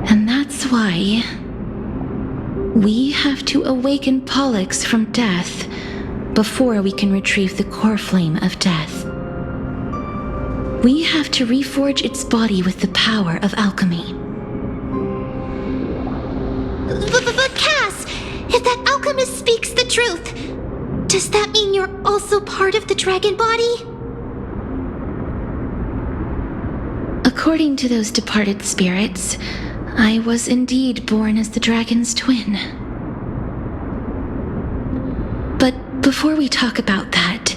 D: And that's why we have to awaken Pollux from death before we can retrieve the core flame of death. We have to reforge its body with the power of alchemy.
F: But Cass, if that alchemist speaks the truth, does that mean you're also part of the dragon body?
D: According to those departed spirits, I was indeed born as the dragon's twin. But before we talk about that,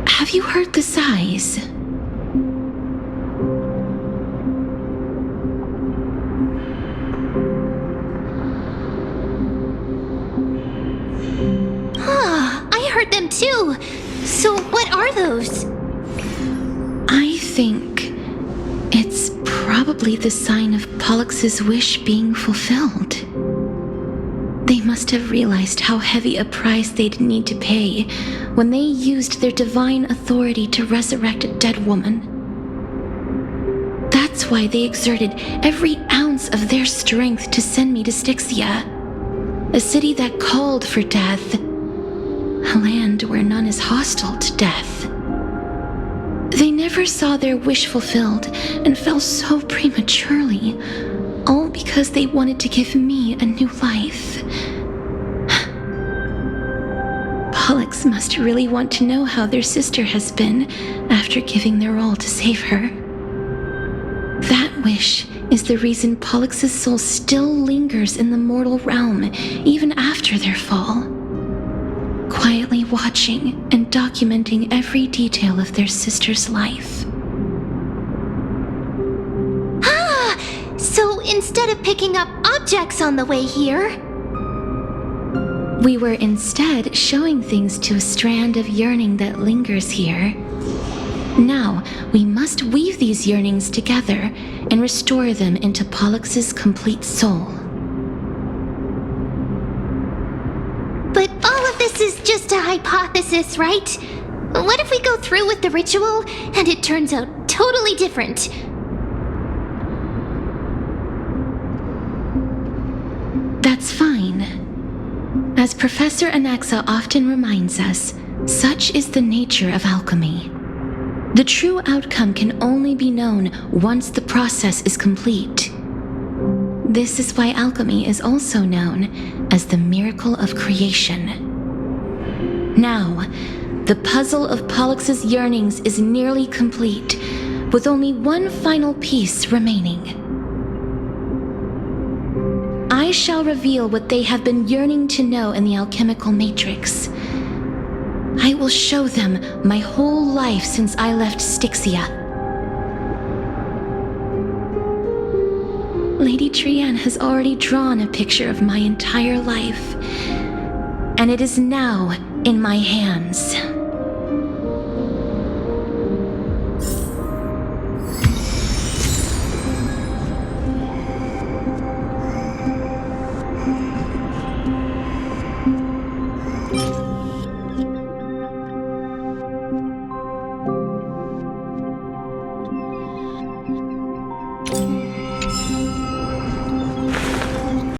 D: have you heard the sighs?
F: I heard them too. So what are those?
D: I think it's probably the sign of Pollux's wish being fulfilled. They must have realized how heavy a price they'd need to pay when they used their divine authority to resurrect a dead woman. That's why they exerted every ounce of their strength to send me to Styxia, a city that called for death, a land where none is hostile to death. They never saw their wish fulfilled and fell so prematurely, all because they wanted to give me a new life. Pollux must really want to know how their sister has been after giving their all to save her. That wish is the reason Pollux's soul still lingers in the mortal realm even after their fall, quietly watching and documenting every detail of their sister's life.
F: So instead of picking up objects on the way here,
D: we were instead showing things to a strand of yearning that lingers here. Now, we must weave these yearnings together and restore them into Pollux's complete soul.
F: But all of this is just a hypothesis, right? What if we go through with the ritual and it turns out totally different?
D: That's fine. As Professor Anaxa often reminds us, such is the nature of alchemy. The true outcome can only be known once the process is complete. This is why alchemy is also known as the miracle of creation. Now, the puzzle of Pollux's yearnings is nearly complete, with only one final piece remaining. I shall reveal what they have been yearning to know in the alchemical matrix. I will show them my whole life since I left Styxia. Lady Trianne has already drawn a picture of my entire life, and it is now in my hands.